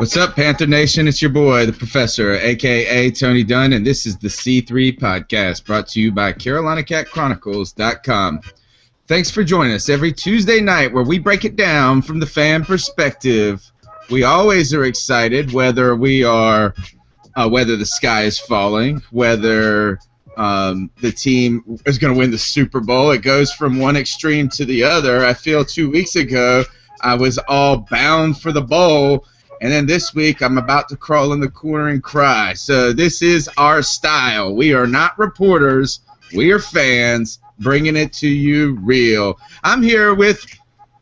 What's up, Panther Nation? It's your boy, the Professor, a.k.a. Tony Dunn, and this is the C3 Podcast, brought to you by CarolinaCatChronicles.com. Thanks for joining us every Tuesday night where we break it down from the fan perspective. We always are excited whether the sky is falling, whether the team is going to win the Super Bowl. It goes from one extreme to the other. I feel 2 weeks ago I was all bound for the bowl, and then this week I'm about to crawl in the corner and cry. So this is our style. We are not reporters. We are fans bringing it to you real. I'm here with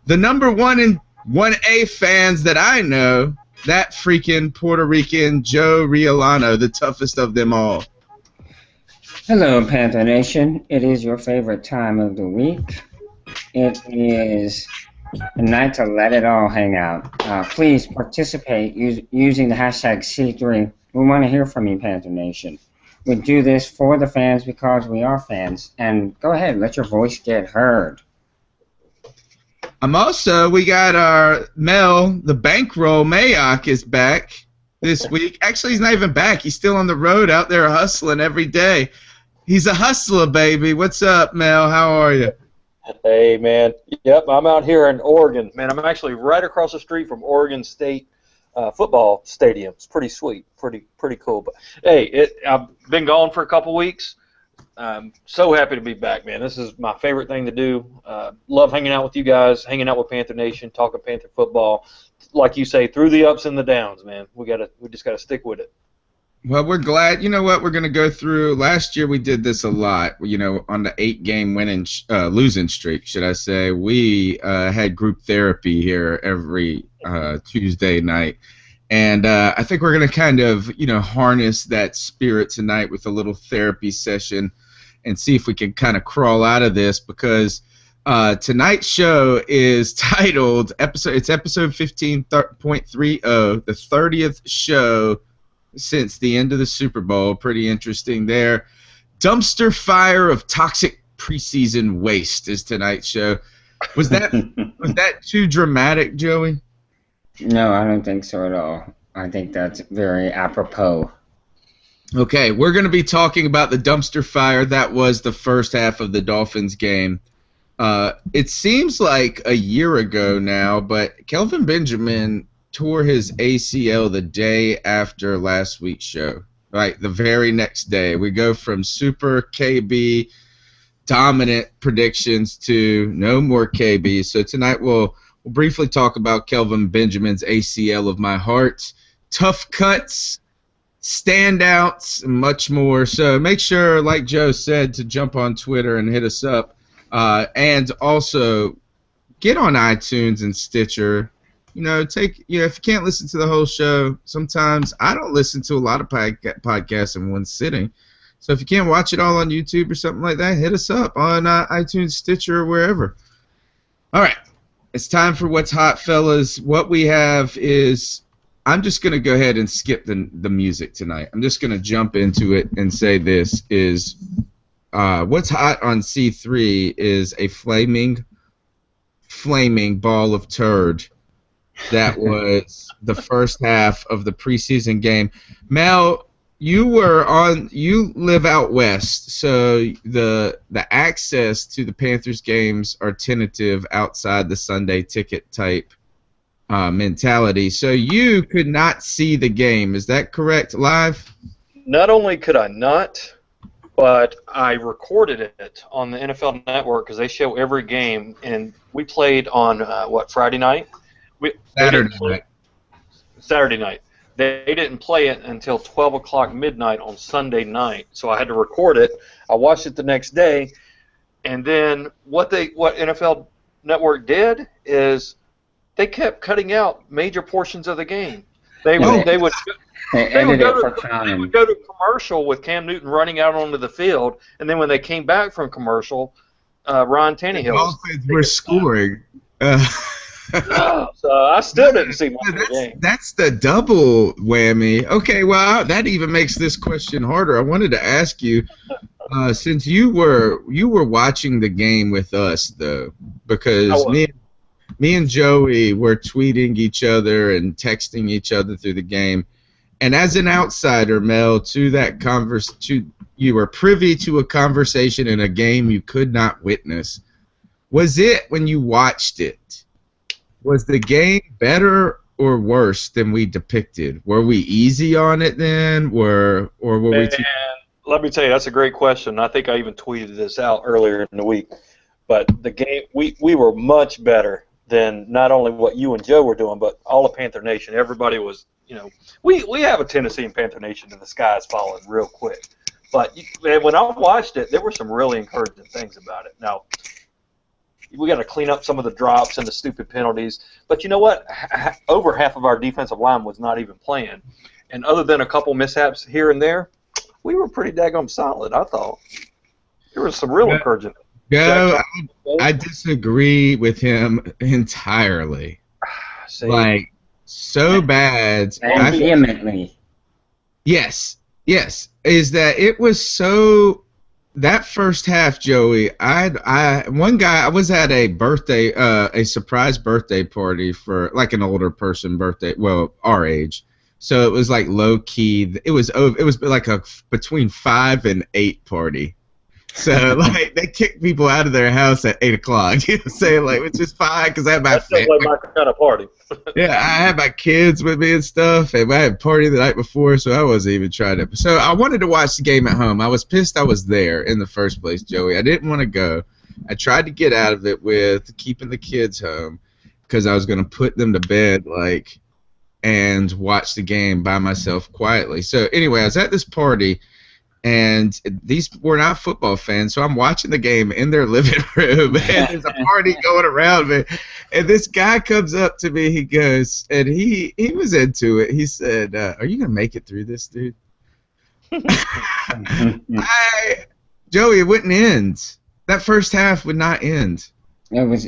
the number one and 1A fans that I know, that freaking Puerto Rican Joe Riolano, the toughest of them all. Hello, Panther Nation. It is your favorite time of the week. It is a night to let it all hang out. Please participate using the hashtag C3. We want to hear from you, Panther Nation. We do this for the fans because we are fans. And go ahead, let your voice get heard. We got our Mel, the bankroll Mayock, is back this week. Actually, he's not even back. He's still on the road out there hustling every day. He's a hustler, baby. What's up, Mel? How are you? Hey, man. Yep, I'm out here in Oregon. Man, I'm actually right across the street from Oregon State football stadium. It's pretty sweet, pretty cool. But hey, I've been gone for a couple weeks. I'm so happy to be back, man. This is my favorite thing to do. Love hanging out with you guys, hanging out with Panther Nation, talking Panther football. Like you say, through the ups and the downs, man. We just gotta stick with it. Well, we're glad. You know what? We're going to go through. Last year we did this a lot. You know, on the 8-game losing streak, should I say? We had group therapy here every Tuesday night, and I think we're going to kind of harness that spirit tonight with a little therapy session, and see if we can kind of crawl out of this, because tonight's show is titled episode 15.30, the 30th show since the end of the Super Bowl. Pretty interesting there. Dumpster fire of toxic preseason waste is tonight's show. Was that too dramatic, Joey? No, I don't think so at all. I think that's very apropos. Okay, we're going to be talking about the dumpster fire that was the first half of the Dolphins game. It seems like a year ago now, but Kelvin Benjamin tore his ACL the day after last week's show. Right, the very next day. We go from super KB dominant predictions to no more KB. So tonight we'll briefly talk about Kelvin Benjamin's ACL of my heart, tough cuts, standouts, and much more. So make sure, like Joe said, to jump on Twitter and hit us up. And also get on iTunes and Stitcher. If you can't listen to the whole show, sometimes I don't listen to a lot of podcasts in one sitting. So if you can't watch it all on YouTube or something like that, hit us up on iTunes, Stitcher, or wherever. All right, it's time for What's Hot, fellas. What we have is, I'm just going to go ahead and skip the music tonight. I'm just going to jump into it and say this is, What's Hot on C3 is a flaming ball of turd. That was the first half of the preseason game. Mel, you live out west, so the access to the Panthers games are tentative outside the Sunday ticket type mentality. So you could not see the game. Is that correct, live? Not only could I not, but I recorded it on the NFL Network because they show every game, and we played on Friday night. Saturday night. They didn't play it until 12 o'clock midnight on Sunday night, so I had to record it. I watched it the next day, and then what NFL Network did is they kept cutting out major portions of the game. They would go to commercial with Cam Newton running out onto the field, and then when they came back from commercial, Ryan Tannehill. Dolphins were scoring. So I still didn't see much of the game. That's the double whammy. Okay, well, that even makes this question harder. I wanted to ask you, since you were watching the game with us, though, because me and Joey were tweeting each other and texting each other through the game. And as an outsider, Mel, to that you were privy to a conversation in a game you could not witness. Was it, when you watched it, was the game better or worse than we depicted? Were we easy on it then, or were we too? Let me tell you, that's a great question. I think I even tweeted this out earlier in the week. But the game, we were much better than not only what you and Joe were doing, but all of Panther Nation. Everybody was, we have a tendency in Panther Nation, and the sky's falling real quick. But when I watched it, there were some really encouraging things about it. Now, we got to clean up some of the drops and the stupid penalties. But you know what? Over half of our defensive line was not even playing. And other than a couple mishaps here and there, we were pretty daggone solid, I thought. There was some real encouraging. No, I disagree with him entirely. See? Like, so bad. Vehemently. Yes. Is that it was so. That first half, Joey, I was at a surprise birthday party for like an older person birthday, well, our age. So it was like low key. It was like a between 5 and 8 party. So like they kicked people out of their house at 8 o'clock. You know what I'm saying? Like, which is fine because I had my family. That's like my kind of party. Yeah, I had my kids with me and stuff, and I had a party the night before, so I wasn't even trying to. So I wanted to watch the game at home. I was pissed I was there in the first place, Joey. I didn't want to go. I tried to get out of it with keeping the kids home because I was going to put them to bed, and watch the game by myself quietly. So anyway, I was at this party, and these were not football fans, so I'm watching the game in their living room, and there's a party going around me. And this guy comes up to me, he goes, and he was into it. He said, "Are you gonna make it through this, dude?" Joey, it wouldn't end. That first half would not end. It was,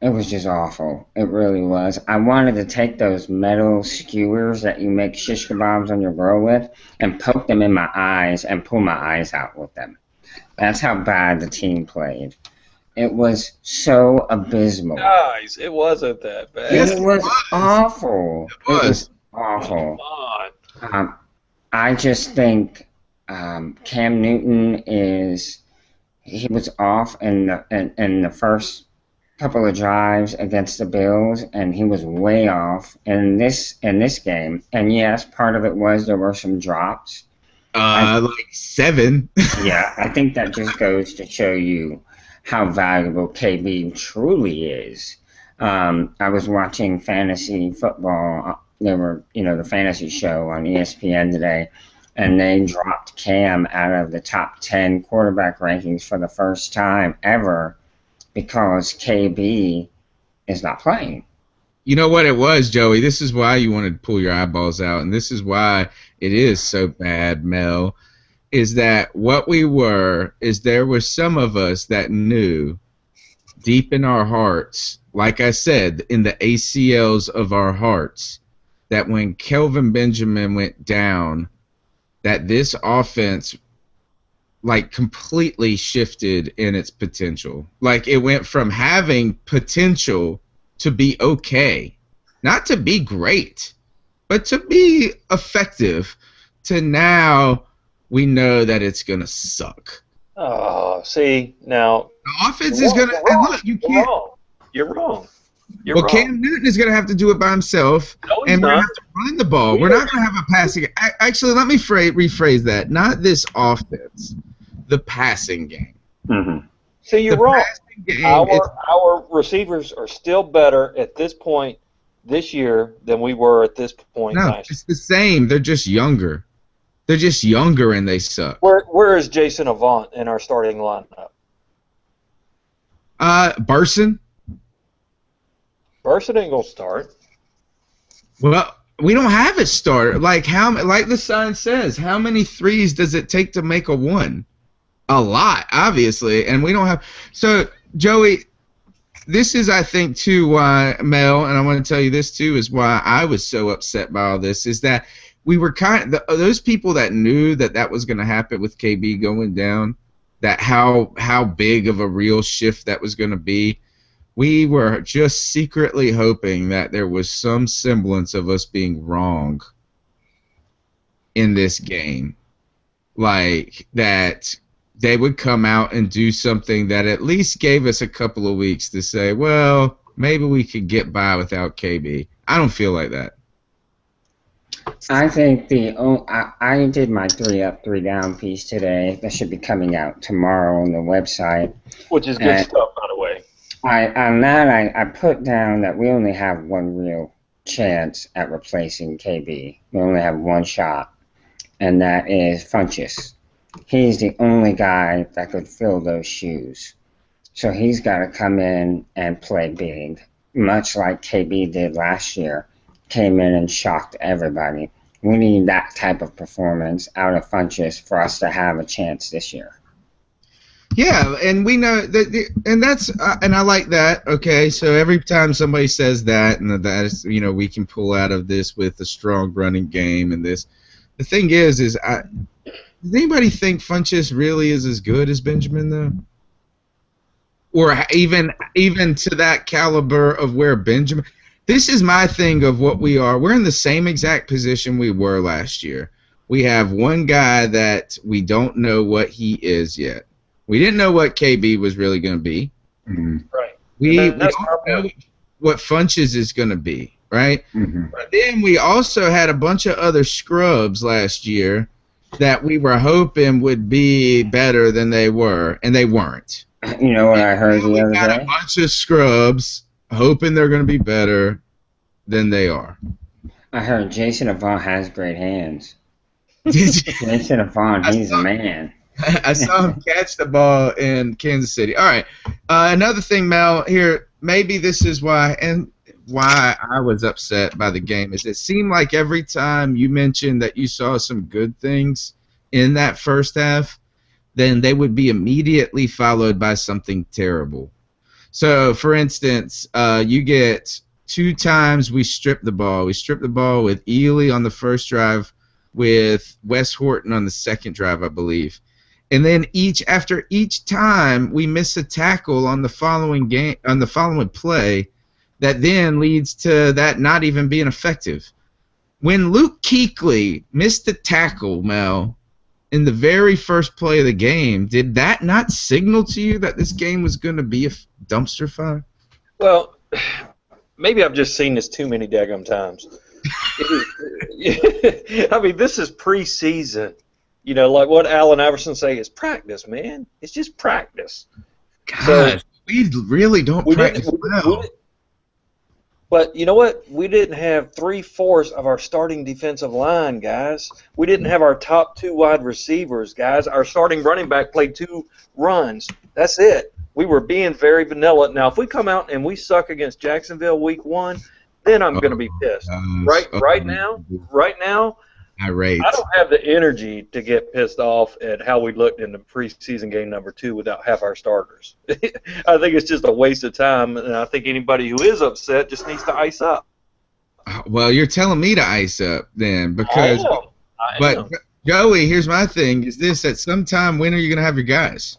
it was just awful. It really was. I wanted to take those metal skewers that you make shish kebabs on your grill with and poke them in my eyes and pull my eyes out with them. That's how bad the team played. It was so abysmal. Guys, it wasn't that bad. Yes, it was awful. It was awful. I just think Cam Newton he was off in the first couple of drives against the Bills, and he was way off in this game. And yes, part of it was there were some drops. Like 7. Yeah, I think that just goes to show you how valuable KB truly is. I was watching fantasy football. They were, the fantasy show on ESPN today, and they dropped Cam out of the top 10 quarterback rankings for the first time ever because KB is not playing. You know what it was, Joey? This is why you wanted to pull your eyeballs out, and this is why it is so bad, Mel, is that there were some of us that knew deep in our hearts, like I said, in the ACLs of our hearts, that when Kelvin Benjamin went down, that this offense completely shifted in its potential. Like, it went from having potential to be okay, not to be great, but to be effective, to now we know that it's going to suck. Oh, see, now the offense is going to look, you can't. You're wrong. Cam Newton is going to have to do it by himself, and we're going to have to run the ball. We're not going to have a passing. Actually, let me rephrase that. Not this offense, the passing game. Mm-hmm. See, you're wrong. Our receivers are still better at this point this year than we were at this point last year. It's the same. They're just younger. They're just younger, and they suck. Where is Jason Avant in our starting lineup? Burson. Burson ain't gonna start. Well, we don't have a starter. Like the sign says, how many threes does it take to make a 1? A lot, obviously, and we don't have. So, Joey, this is, I think, too, why Mel, and I want to tell you this too, is why I was so upset by all this. Is that we were those people that knew that was going to happen with KB going down, that how big of a real shift that was going to be. we were just secretly hoping that there was some semblance of us being wrong in this game. Like, that they would come out and do something that at least gave us a couple of weeks to say, well, maybe we could get by without KB. I don't feel like that. I think I did my 3 up, 3 down piece today. That should be coming out tomorrow on the website. Which is good stuff, by the way. On that, I put down that we only have one real chance at replacing KB. We only have one shot, and that is Funchess. He's the only guy that could fill those shoes. So he's got to come in and play big, much like KB did last year. Came in and shocked everybody. We need that type of performance out of Funchess for us to have a chance this year. Yeah, and we know that, and that's and I like that. Okay, so every time somebody says that, and that is, you know, we can pull out of this with a strong running game and this. The thing is does anybody think Funchess really is as good as Benjamin though? Or even to that caliber of where Benjamin. This is my thing of what we are. We're in the same exact position we were last year. We have one guy that we don't know what he is yet. We didn't know what KB was really going to be. Mm-hmm. Right. We don't know what Funchess is going to be, right? Mm-hmm. But then we also had a bunch of other scrubs last year that we were hoping would be better than they were, and they weren't. You know what I heard the other We got day? a bunch of scrubs hoping they're going to be better than they are. I heard Jason Avant has great hands. Did you? Jason Avant, he's a man. I saw him catch the ball in Kansas City. All right. Another thing, Mel, here, maybe this is why I was upset by the game, is it seemed like every time you mentioned that you saw some good things in that first half, then they would be immediately followed by something terrible. So, for instance, you get 2 times we stripped the ball. We stripped the ball with Ely on the first drive, with Wes Horton on the second drive, I believe. And then after each time we miss a tackle on the following play, that then leads to that not even being effective. When Luke Kuechly missed the tackle, Mel, in the very first play of the game, did that not signal to you that this game was going to be a dumpster fire? Well, maybe I've just seen this too many daggum times. I mean, this is preseason. You know, like what Allen Iverson say is practice, man. It's just practice. God, we really don't practice well. But you know what? We didn't have 3/4 of our starting defensive line, guys. We didn't have our top 2 wide receivers, guys. Our starting running back played 2 runs. That's it. We were being very vanilla. Now, if we come out and we suck against Jacksonville week 1, then I'm going to be pissed. Right now, irate. I don't have the energy to get pissed off at how we looked in the preseason game number 2 without half our starters. I think it's just a waste of time, and I think anybody who is upset just needs to ice up. Well, you're telling me to ice up then, because. I am. Joey, here's my thing: is this at some time when are you going to have your guys?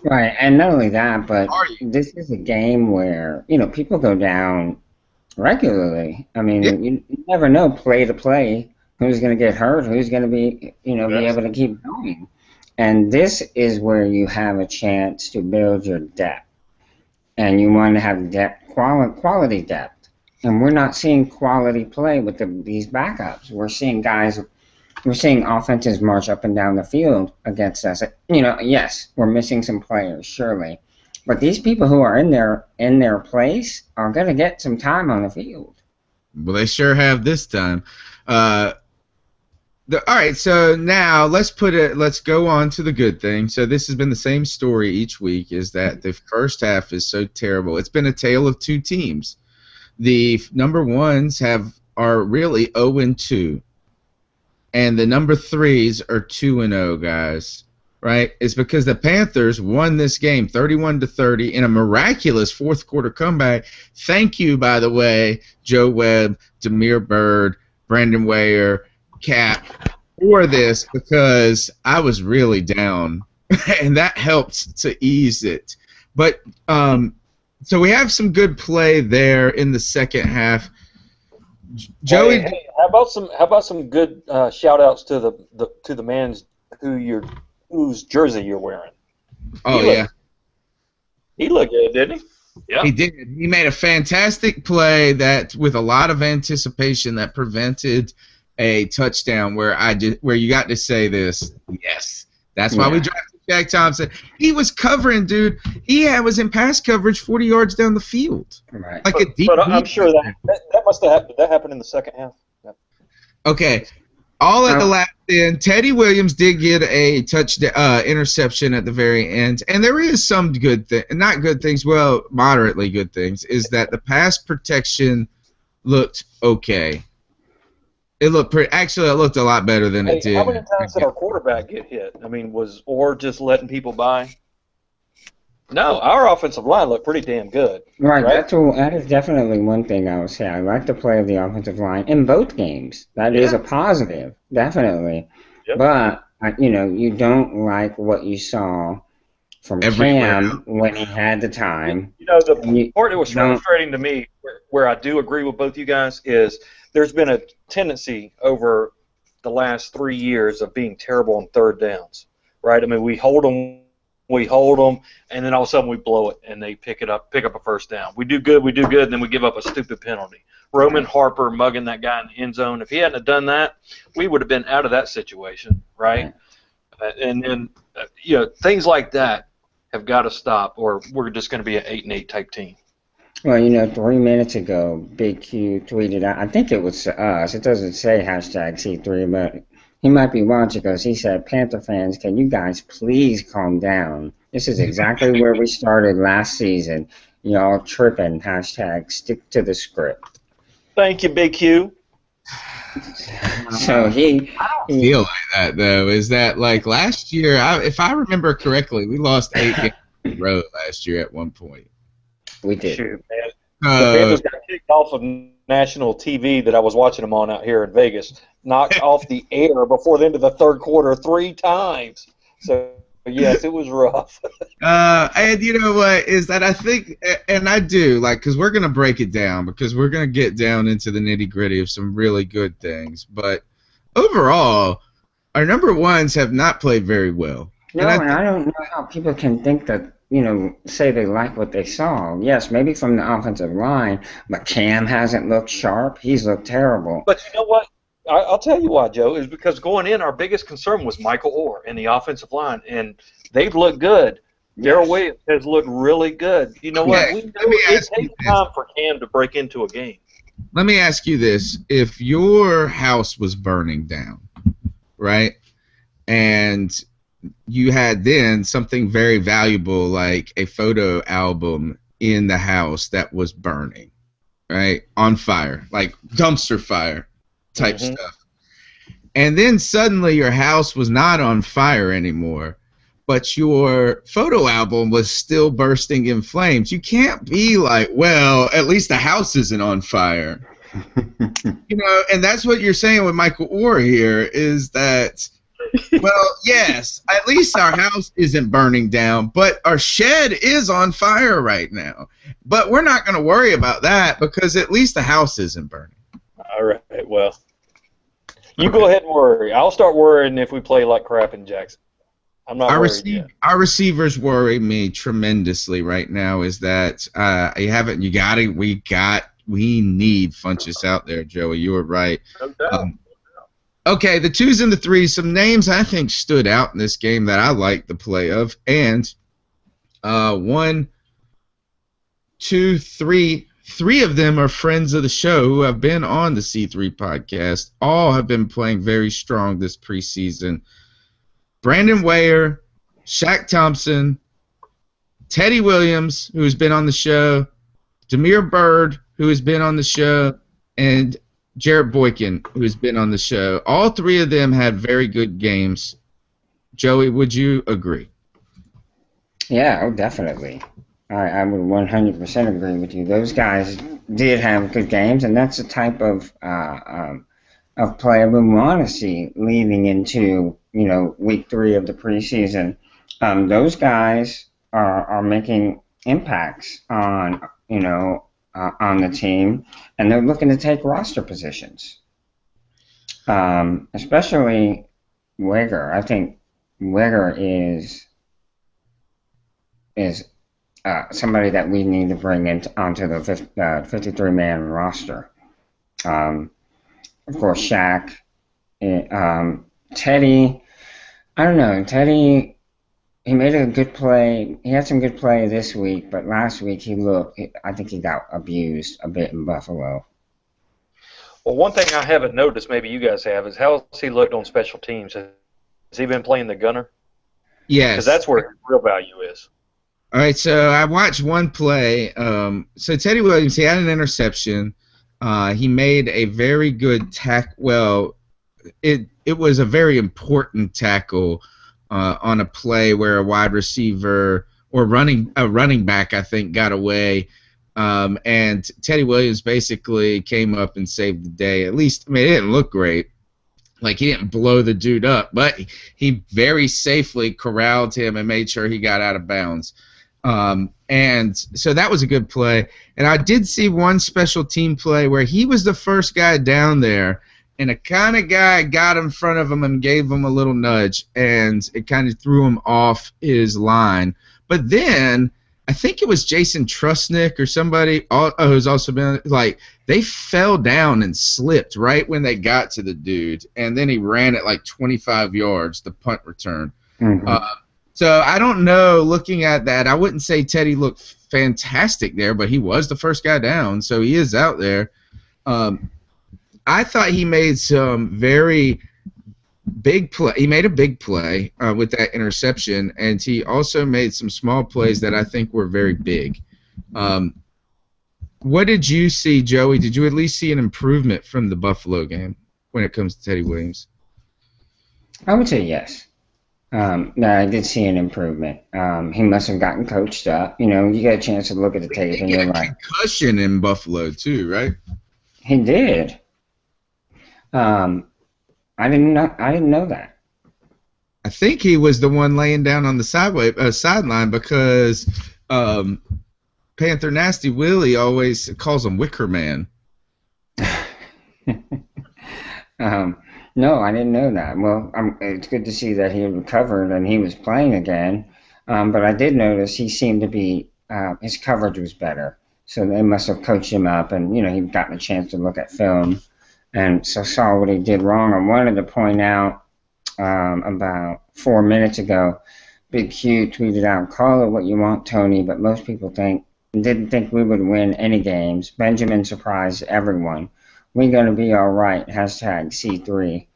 Right, and not only that, but this is a game where, you know, people go down regularly. I mean, you never know play to play who's going to get hurt, who's going to be, you know, be able to keep going. And this is where you have a chance to build your depth. And you want to have depth, quality depth. And we're not seeing quality play with these backups. We're seeing offenses march up and down the field against us. You know, yes, we're missing some players, surely. But these people who are in their place are going to get some time on the field. Well, they sure have this time. All right, so now let's go on to the good thing. So this has been the same story each week, is that the first half is so terrible. It's been a tale of 2 teams. The number 1s are really 0-2, and the number 3s are 2-0, guys. Right? It's because the Panthers won this game 31-30 in a miraculous fourth quarter comeback. Thank you, by the way, Joe Webb, Damiere Byrd, Brandon Weyer, Cap, for this, because I was really down, and that helped to ease it. But So we have some good play there in the second half. Joey, Hey, how about some good shout outs to the man whose jersey you're wearing? oh He yeah, looked he looked good, didn't he? Yeah. he did. He made a fantastic play that, with a lot of anticipation, that prevented a touchdown. Where you got to say this, yes, that's why we Yeah. drafted Jack Thompson. He was covering, dude. Was in pass coverage 40 yards down the field, Right. like a deep. But I'm sure that must have happened. That happened in the second half. Yeah. Okay, all at the Oh. last end. Teddy Williams did get a interception at the very end, and there is some not good things, well, moderately good things, is that the pass protection looked okay. It looked actually, it looked a lot better than it Hey, how did. many times did our quarterback get hit? I mean, was Orr just letting people by? No, our offensive line looked pretty damn good. Right, Right? that is definitely one thing I would say. I like the play of the offensive line in both games. That is Yeah. a positive, definitely. Yep. But you don't like what you saw from Everywhere. Cam when he had the time. You know, the And you part that was don't. frustrating to me, where I do agree with both you guys, is there's been a tendency over the last 3 years of being terrible on third downs, right? I mean, we hold them, and then all of a sudden we blow it, and they pick up a first down. We do good, and then we give up a stupid penalty. Roman Harper mugging that guy in the end zone. If he hadn't have done that, we would have been out of that situation, right? And then, things like that have got to stop, or we're just going to be an 8-8 type team. Well, 3 minutes ago, Big Q tweeted out, I think it was to us. It doesn't say hashtag C3, but he might be watching because he said, Panther fans, can you guys please calm down? This is exactly where we started last season. Y'all tripping, hashtag stick to the script. Thank you, Big Q. So he Feel like that though. Is that like last year? If I remember correctly, we lost 8 games in a row last year at one point. we did. Shoot, man. The Panthers got kicked off of national TV that I was watching them on out here in Vegas. Knocked off the air before the end of the third quarter 3 times. So, yes, it was rough. And you know what is that? I think, and I do like, because we're gonna break it down, because we're gonna get down into the nitty gritty of some really good things. But overall, our number ones have not played very well. No, and I don't know how people can think that, say they like what they saw. Yes, maybe from the offensive line, but Cam hasn't looked sharp. He's looked terrible. But you know what? I'll tell you why, Joe, is because going in, our biggest concern was Michael Orr and the offensive line, and they've looked good. Darrell Williams has looked really good. You know what? We know it takes time for Cam to break into a game. Let me ask you this. If your house was burning down, right, and you had then something very valuable like a photo album in the house that was burning, right, on fire, like dumpster fire type stuff, and then suddenly your house was not on fire anymore, but your photo album was still bursting in flames, you can't be like, well, at least the house isn't on fire. And that's what you're saying with Michael Orr here, is that, well, yes, at least our house isn't burning down, but our shed is on fire right now. But we're not going to worry about that because at least the house isn't burning. All right, well, you go ahead and worry. I'll start worrying if we play like crap in Jackson. I'm not worried yet. Our receivers worry me tremendously right now. Is that we need Funchess out there, Joey. You were right. No doubt. Okay, the 2s and the 3s, some names I think stood out in this game that I like the play of, and 1, 2, 3. 3 of them are friends of the show who have been on the C3 podcast. All have been playing very strong this preseason. Brandon Weyer, Shaq Thompson, Teddy Williams, who's been on the show, Demir Bird, who has been on the show, and Jarrett Boykin, who's been on the show. All 3 of them had very good games. Joey, would you agree? Yeah, oh, definitely. I would 100% agree with you. Those guys did have good games, and that's the type of player we want to see leading into week 3 of the preseason. Those guys are making impacts on on the team, and they're looking to take roster positions. Especially Wigger. I think Wigger is somebody that we need to bring onto the 53-man roster. Of course, Shaq, Teddy. I don't know. Teddy, he made a good play. He had some good play this week, but last week I think he got abused a bit in Buffalo. Well, one thing I haven't noticed, maybe you guys have, is how has he looked on special teams? Has he been playing the gunner? Yes. Because that's where his real value is. All right, so I watched one play. So Teddy Williams, he had an interception. He made a very good tackle. Well, it was a very important tackle on a play where a wide receiver or a running back, I think, got away. And Teddy Williams basically came up and saved the day. At least, I mean, it didn't look great. Like, he didn't blow the dude up, but he very safely corralled him and made sure he got out of bounds. And so that was a good play. And I did see one special team play where he was the first guy down there, and a kind of guy got in front of him and gave him a little nudge, and it kind of threw him off his line. But then I think it was Jason Trustnick or somebody who's also been like, they fell down and slipped right when they got to the dude, and then he ran it like 25 yards, the punt return. Mm-hmm. So I don't know, looking at that, I wouldn't say Teddy looked fantastic there, but he was the first guy down, so he is out there. I thought he made some very big play. He made a big play with that interception, and he also made some small plays that I think were very big. What did you see, Joey? Did you at least see an improvement from the Buffalo game when it comes to Teddy Williams? I would say yes. No, I did see an improvement. He must have gotten coached up. You get a chance to look at the tape, and you're like, concussion in Buffalo too, right? He did. I didn't know that. I think he was the one laying down on the sideline because Panther Nasty Willie always calls him Wicker Man. No, I didn't know that. Well, it's good to see that he recovered and he was playing again. But I did notice he seemed to be his coverage was better. So they must have coached him up, and he'd gotten a chance to look at film, and so saw what he did wrong. I wanted to point out about 4 minutes ago, Big Q tweeted out, "Call it what you want, Tony, but most people didn't think we would win any games. Benjamin surprised everyone. We're going to be all right. Hashtag C3.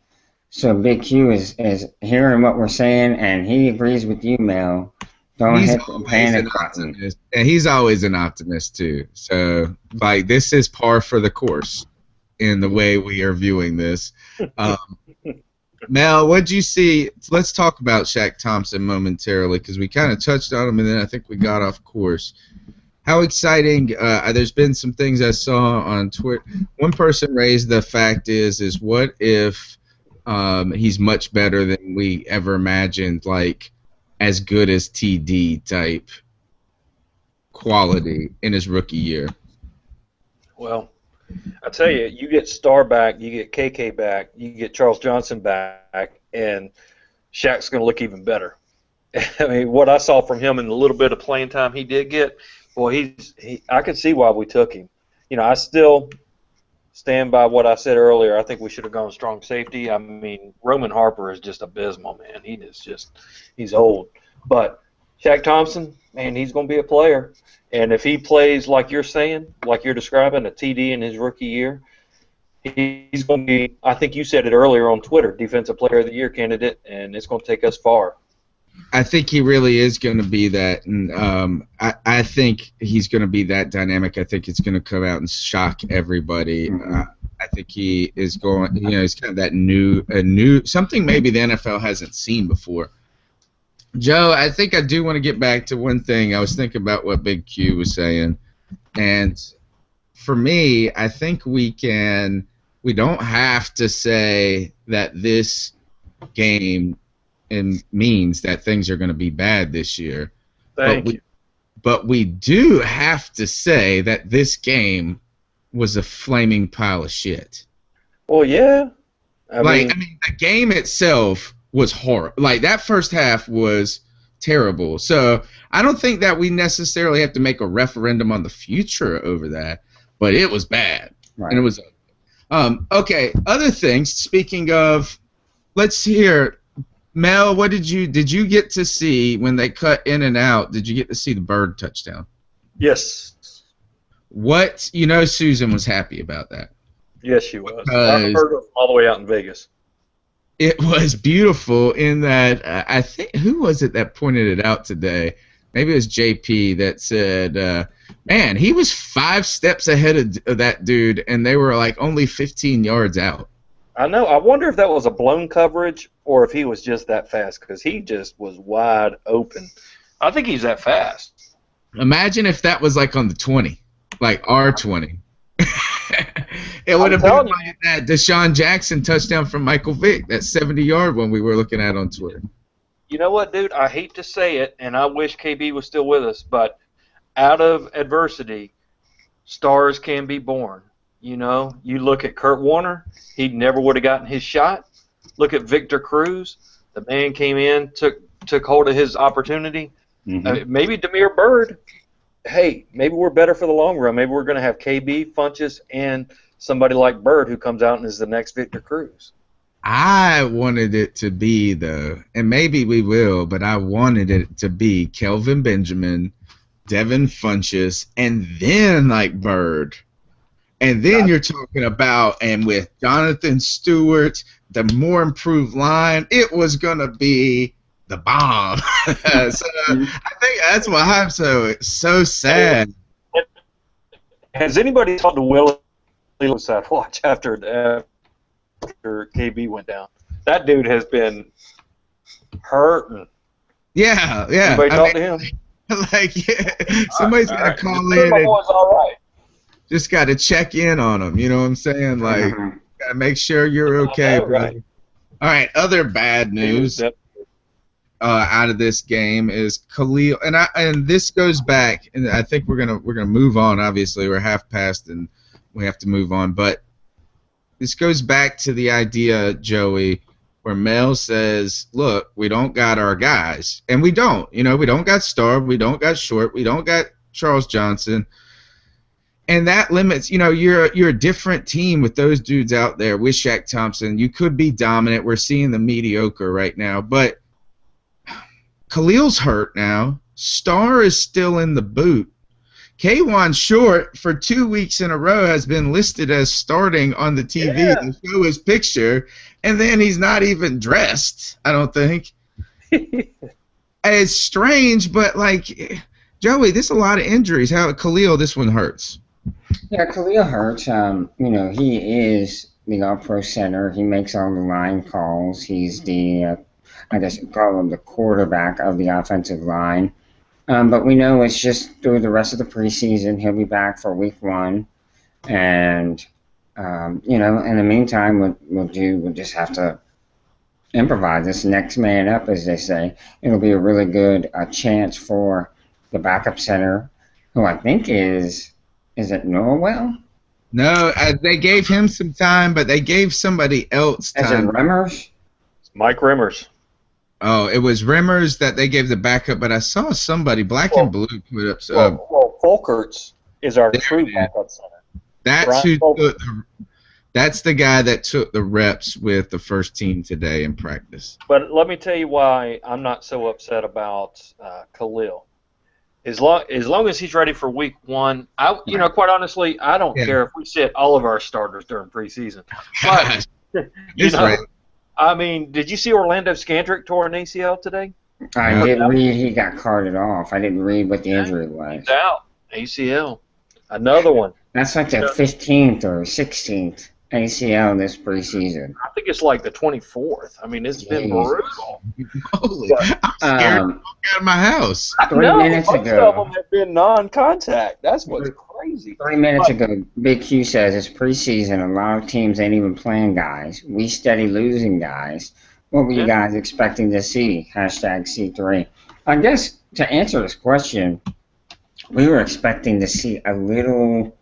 So Big Q is hearing what we're saying, and he agrees with you, Mel. Don't hit the panic button. And he's always an optimist, too. So, this is par for the course in the way we are viewing this. Mel, what did you see? Let's talk about Shaq Thompson momentarily, because we kind of touched on him, and then I think we got off course. How exciting! There's been some things I saw on Twitter. One person raised the fact is what if he's much better than we ever imagined, like as good as TD type quality in his rookie year? Well, I tell you, you get Starr back, you get KK back, you get Charles Johnson back, and Shaq's going to look even better. I mean, what I saw from him in the little bit of playing time he did get, boy, I could see why we took him. I still stand by what I said earlier. I think we should have gone strong safety. I mean, Roman Harper is just abysmal, man. He's old. But Shaq Thompson, man, he's going to be a player. And if he plays like you're saying, like you're describing, a TD in his rookie year, he's going to be, I think you said it earlier on Twitter, Defensive Player of the Year candidate, and it's going to take us far. I think he really is going to be that, and I think he's going to be that dynamic. I think it's going to come out and shock everybody. I think he is going, he's kind of that new something maybe the NFL hasn't seen before. Joe, I think I do want to get back to one thing. I was thinking about what Big Q was saying, and for me, I think we don't have to say that this game means that things are going to be bad this year. Thank you. But we do have to say that this game was a flaming pile of shit. Well, yeah. I mean, the game itself was horrible. Like, that first half was terrible. So I don't think that we necessarily have to make a referendum on the future over that, but it was bad. Right. And it was okay. Other things. Speaking of, let's hear. Mel, what did you get to see when they cut in and out? Did you get to see the Bird touchdown? yes. What, Susan was happy about that. Yes, she was. I Because heard her all the way out in Vegas. it was beautiful in that I think, who was it that pointed it out today? Maybe it was JP that said, man, he was 5 steps ahead of that dude, and they were like only 15 yards out. I know. I wonder if that was a blown coverage or if he was just that fast, because he just was wide open. I think he's that fast. Imagine if that was like on the 20, like R20. It would have telling been like that Deshaun Jackson touchdown from Michael Vick, that 70-yard one we were looking at on Twitter. You know what, dude? I hate to say it, and I wish KB was still with us, but out of adversity, stars can be born. You look at Kurt Warner, he never would have gotten his shot. Look at Victor Cruz. The man came in, took hold of his opportunity. Mm-hmm. Maybe Damiere Byrd. Hey, maybe we're better for the long run. Maybe we're going to have KB, Funchess, and somebody like Byrd who comes out and is the next Victor Cruz. I wanted it to be, though, and maybe we will, but I wanted it to be Kelvin Benjamin, Devin Funchess, and then like Byrd. And then you're talking about, and with Jonathan Stewart, the more improved line, it was going to be the bomb. So I think that's why I'm so sad. Has anybody talked to Willie Side Watch after KB went down? That dude has been hurting. Yeah. Anybody talk to him? Somebody's got to call in. My boy's all right. Just got to check in on them. You know what I'm saying? Like, got to make sure you're okay, bro. Right. All right. Other bad news out of this game is Khalil, and this goes back, and I think we're gonna move on. Obviously, we're half past, and we have to move on. But this goes back to the idea, Joey, where Mel says, "Look, we don't got our guys, and we don't. We don't got Starr, we don't got Short, we don't got Charles Johnson." And that limits, you're a different team with those dudes out there with Shaq Thompson. You could be dominant. We're seeing the mediocre right now. But Khalil's hurt now. Starr is still in the boot. K'Wan Short, for 2 weeks in a row, has been listed as starting on the TV to show his picture. And then he's not even dressed, I don't think. It's strange, but, Joey, there's a lot of injuries. Khalil, this one hurts. Yeah, Khalil hurts. He is the all-pro center. He makes all the line calls. He's the, I guess you call him the quarterback of the offensive line. But we know it's just through the rest of the preseason. He'll be back for week 1. And, in the meantime, we'll just have to improvise. This next man up, as they say. It'll be a really good chance for the backup center, who I think is it Norwell? No, they gave him some time, but they gave somebody else time. Is it Remmers? Mike Remmers. Oh, it was Remmers that they gave the backup, but I saw somebody, Black and Blue, put up. Folkerts is our true backup center. That's the guy that took the reps with the first team today in practice. But let me tell you why I'm not so upset about Khalil. As long as he's ready for week 1, quite honestly, I don't care if we sit all of our starters during preseason. But, right. I mean, did you see Orlando Scandrick tore an ACL today? I did read he got carted off. I didn't read what the injury was. He's out. ACL. Another one. That's like the 15th or 16th ACL this preseason. I think it's like the 24th. I mean, it's been brutal. Holy, I'm scared to walk out of my house. 3 minutes most ago. of them have been non-contact. That's what's crazy. 3 minutes ago, Big Q says it's preseason. A lot of teams ain't even playing guys. We steady losing guys. What were you guys expecting to see? #C3. I guess to answer this question, we were expecting to see a little,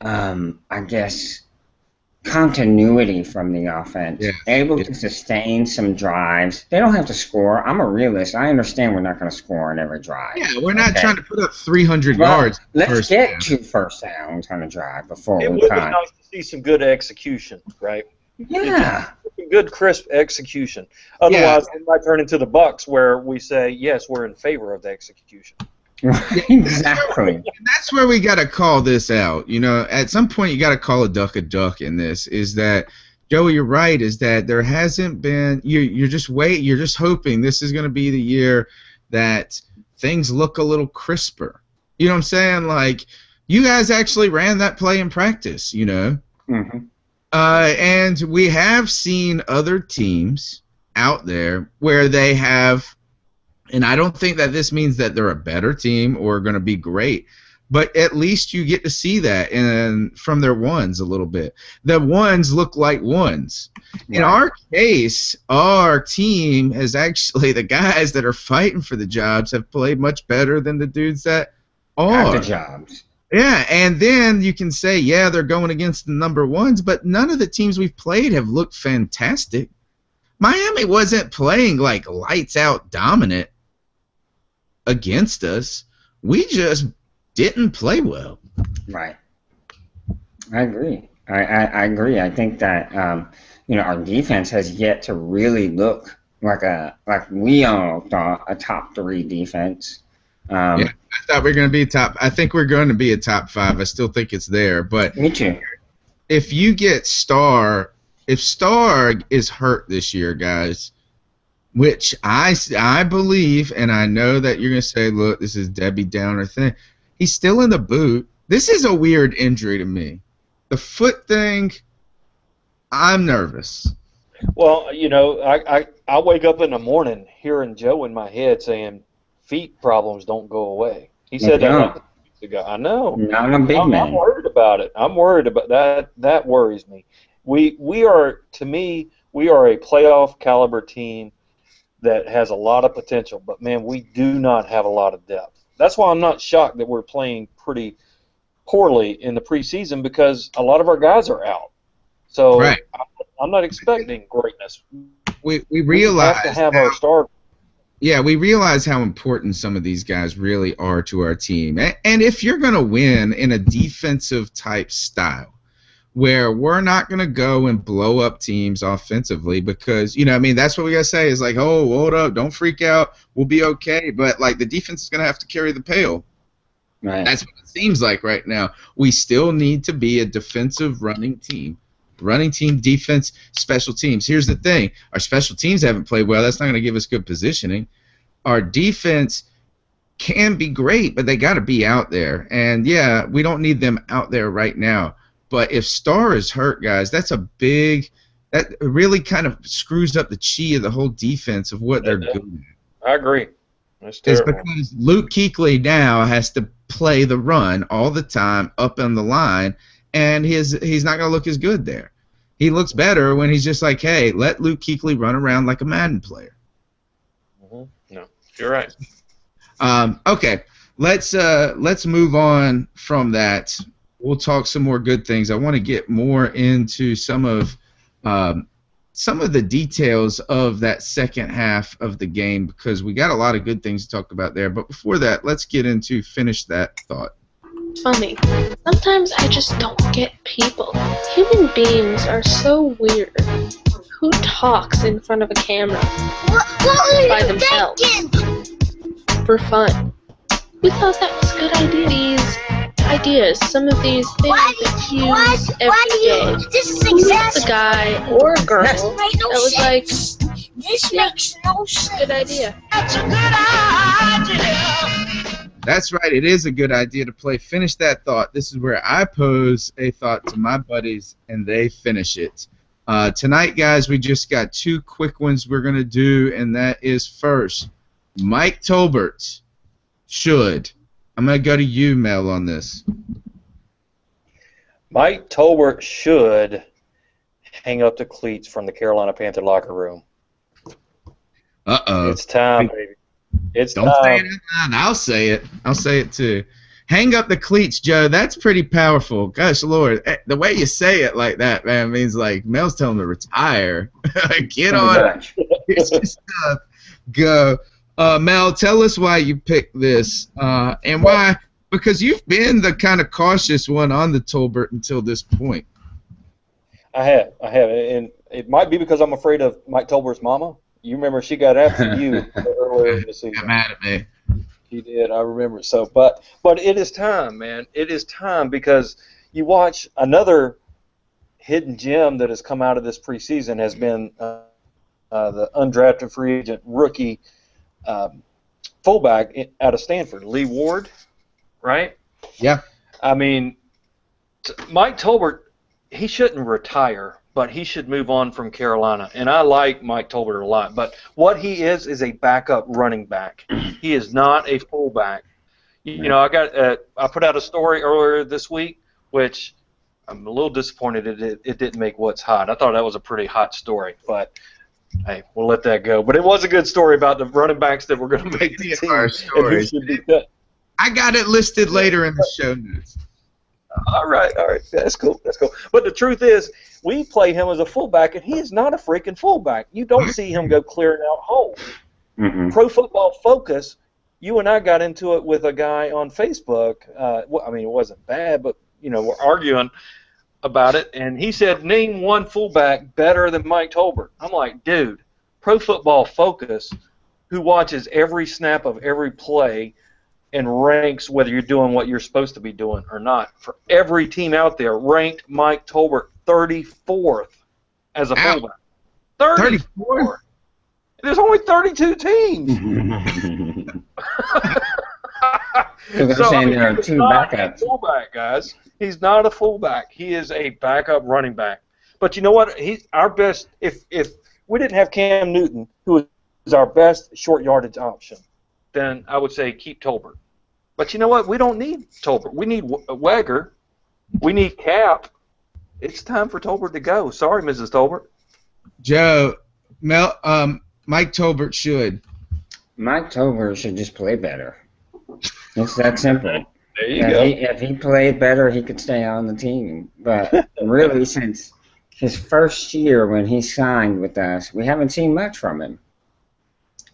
I guess, continuity from the offense, Yeah. able to sustain some drives. They don't have to score. I'm a realist. I understand we're not going to score on every drive. Yeah, we're not trying to put up 300 yards. Let's get 2 first downs on a drive before It we would be punt. nice to see some good execution, right? Yeah. Good, crisp execution. Otherwise, it might turn into the Bucks, where we say, yes, we're in favor of the execution. Exactly. And that's where we got to call this out. You know, at some point you got to call a duck in this. Is that, Joey, you're right, is that there hasn't been, you're just hoping this is going to be the year that things look a little crisper. You know what I'm saying? Like, you guys actually ran that play in practice, you know? Mm-hmm. And we have seen other teams out there where they have, and I don't think that this means that they're a better team or going to be great, but at least you get to see that from their ones a little bit. The ones look like ones. Right. In our case, our team has actually, the guys that are fighting for the jobs have played much better than the dudes that are. Got the jobs. Yeah, and then you can say, yeah, they're going against the number ones, but none of the teams we've played have looked fantastic. Miami wasn't playing like lights out dominant against us. We just didn't play well. Right. I agree. I agree. I think that our defense has yet to really look like we all thought a top 3 defense. Yeah, I thought we were going to be I think we're going to be a top 5. I still think it's there. But me too. If you get if Starr is hurt this year, guys, which I believe, and I know that you're going to say, look, this is Debbie Downer thing. He's still in the boot. This is a weird injury to me. The foot thing, I'm nervous. Well, I wake up in the morning hearing Joe in my head saying, feet problems don't go away. He said that like 2 weeks ago. I know. Not a big man. I'm worried about it. I'm worried about that. That worries me. We are, to me, we are a playoff caliber team that has a lot of potential, but man, we do not have a lot of depth. That's why I'm not shocked that we're playing pretty poorly in the preseason, because a lot of our guys are out. So right. I'm not expecting greatness. We realize have to have our starters. Yeah, we realize how important some of these guys really are to our team. And if you're going to win in a defensive type style, where we're not going to go and blow up teams offensively, because, that's what we got to say is like, oh, hold up, don't freak out, we'll be okay. But, like, the defense is going to have to carry the pail. Right. That's what it seems like right now. We still need to be a defensive running team. Running team, defense, special teams. Here's the thing. Our special teams haven't played well. That's not going to give us good positioning. Our defense can be great, but they got to be out there. And, yeah, we don't need them out there right now. But if Starr is hurt, guys, that really kind of screws up the chi of the whole defense of what they're doing. I agree. It's because Luke Kuechly now has to play the run all the time up on the line, and he's not going to look as good there. He looks better when he's just like, hey, let Luke Kuechly run around like a Madden player. Mm-hmm. No, you're right. Okay, let's move on from that. We'll talk some more good things. I want to get more into some of the details of that second half of the game, because we got a lot of good things to talk about there. But before that, let's get into finish that thought. Funny. Sometimes I just don't get people. Human beings are so weird. Who talks in front of a camera by themselves for fun? We thought that was a good idea. These ideas, some of these things that you use every day. Who's the guy or girl that was like, this makes no sense. Good idea. That's a good idea. That's right. It is a good idea to play Finish That Thought. This is where I pose a thought to my buddies, and they finish it. Tonight, guys, we just got 2 quick ones we're going to do, and that is first, Mike Tolbert should. I'm going to go to you, Mel, on this. Mike Tolbert should hang up the cleats from the Carolina Panther locker room. Uh-oh. It's time, baby. It's Don't say it out loud. I'll say it. I'll say it too. Hang up the cleats, Joe. That's pretty powerful. Gosh, Lord. The way you say it like that, man, means like Mel's telling him to retire. Get on it. Go. Mel, tell us why you picked this and why. Because you've been the kind of cautious one on the Tolbert until this point. I have, and it might be because I'm afraid of Mike Tolbert's mama. You remember she got after you earlier in the season. Got mad at me. He did. I remember. So, but it is time, man. It is time because you watch another hidden gem that has come out of this preseason has been the undrafted free agent rookie fullback out of Stanford, Lee Ward, right? Yeah. I mean, Mike Tolbert, he shouldn't retire, but he should move on from Carolina. And I like Mike Tolbert a lot. But what he is a backup running back. He is not a fullback. You know, I put out a story earlier this week, which I'm a little disappointed it didn't make What's Hot. I thought that was a pretty hot story, but hey, we'll let that go. But it was a good story about the running backs that were going to make the team and who should be cut. I got it listed later in the show notes. All right. That's cool. But the truth is, we play him as a fullback, and he is not a freaking fullback. You don't see him go clearing out holes. Mm-mm. Pro Football Focus, you and I got into it with a guy on Facebook. I mean, it wasn't bad, but, you know, we're arguing about it, and he said, name one fullback better than Mike Tolbert. I'm like, dude, Pro Football Focus, who watches every snap of every play and ranks whether you're doing what you're supposed to be doing or not, for every team out there, ranked Mike Tolbert 34th as a fullback. 34th? There's only 32 teams. So they're saying there are two backups. He's not a fullback, guys. He's not a fullback. He is a backup running back. But you know what? He's our best. If we didn't have Cam Newton, who is our best short yardage option, then I would say keep Tolbert. But you know what? We don't need Tolbert. We need Wagger. We need Cap. It's time for Tolbert to go. Sorry, Mrs. Tolbert. Joe, Mike Tolbert should. Mike Tolbert should just play better. It's that simple. There you go. If he played better, he could stay on the team. But really, since his first year when he signed with us, we haven't seen much from him.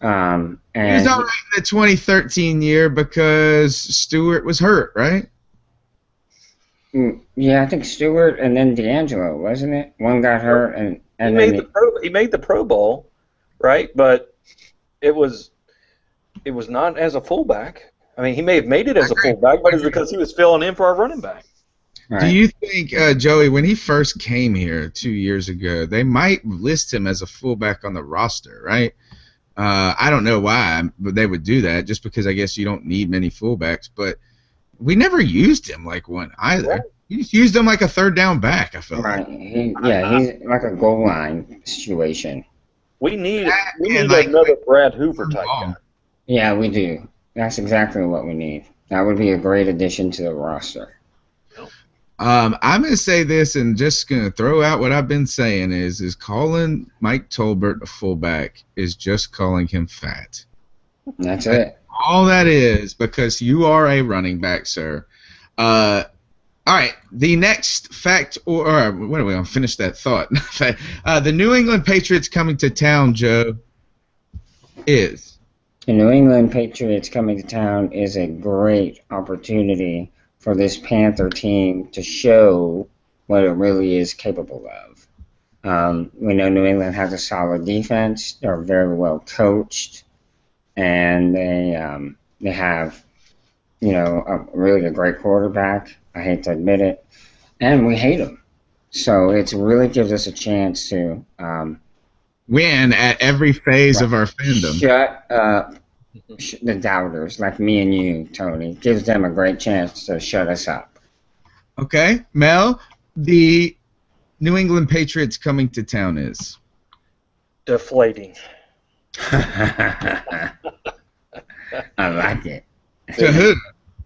And he was all right in the 2013 year because Stewart was hurt, right? Yeah, I think Stewart and then D'Angelo, wasn't it? One got hurt, and he made the Pro Bowl, right? But it was not as a fullback. I mean, he may have made it as a fullback, but it's because he was filling in for our running back. Right. Do you think, Joey, when he first came here 2 years ago, they might list him as a fullback on the roster, right? I don't know why, but they would do that just because I guess you don't need many fullbacks. But we never used him like one either. Right. You just used him like a third down back, I felt like. He's like a goal line situation. We need another Brad Hoover type guy. Yeah, we do. That's exactly what we need. That would be a great addition to the roster. I'm going to say this and just going to throw out what I've been saying is calling Mike Tolbert a fullback is just calling him fat. That's it. All that is, because you are a running back, sir. All right, the next fact, or what are we going to finish that thought? The New England Patriots coming to town, Joe, is? The New England Patriots coming to town is a great opportunity for this Panther team to show what it really is capable of. We know New England has a solid defense. They're very well coached, and they have, really a great quarterback. I hate to admit it, and we hate them. So it really gives us a chance to win at every phase of our fandom. Shut up the doubters like me and you, Tony. Gives them a great chance to shut us up. Okay, Mel, the New England Patriots coming to town is? Deflating. I like it. To who?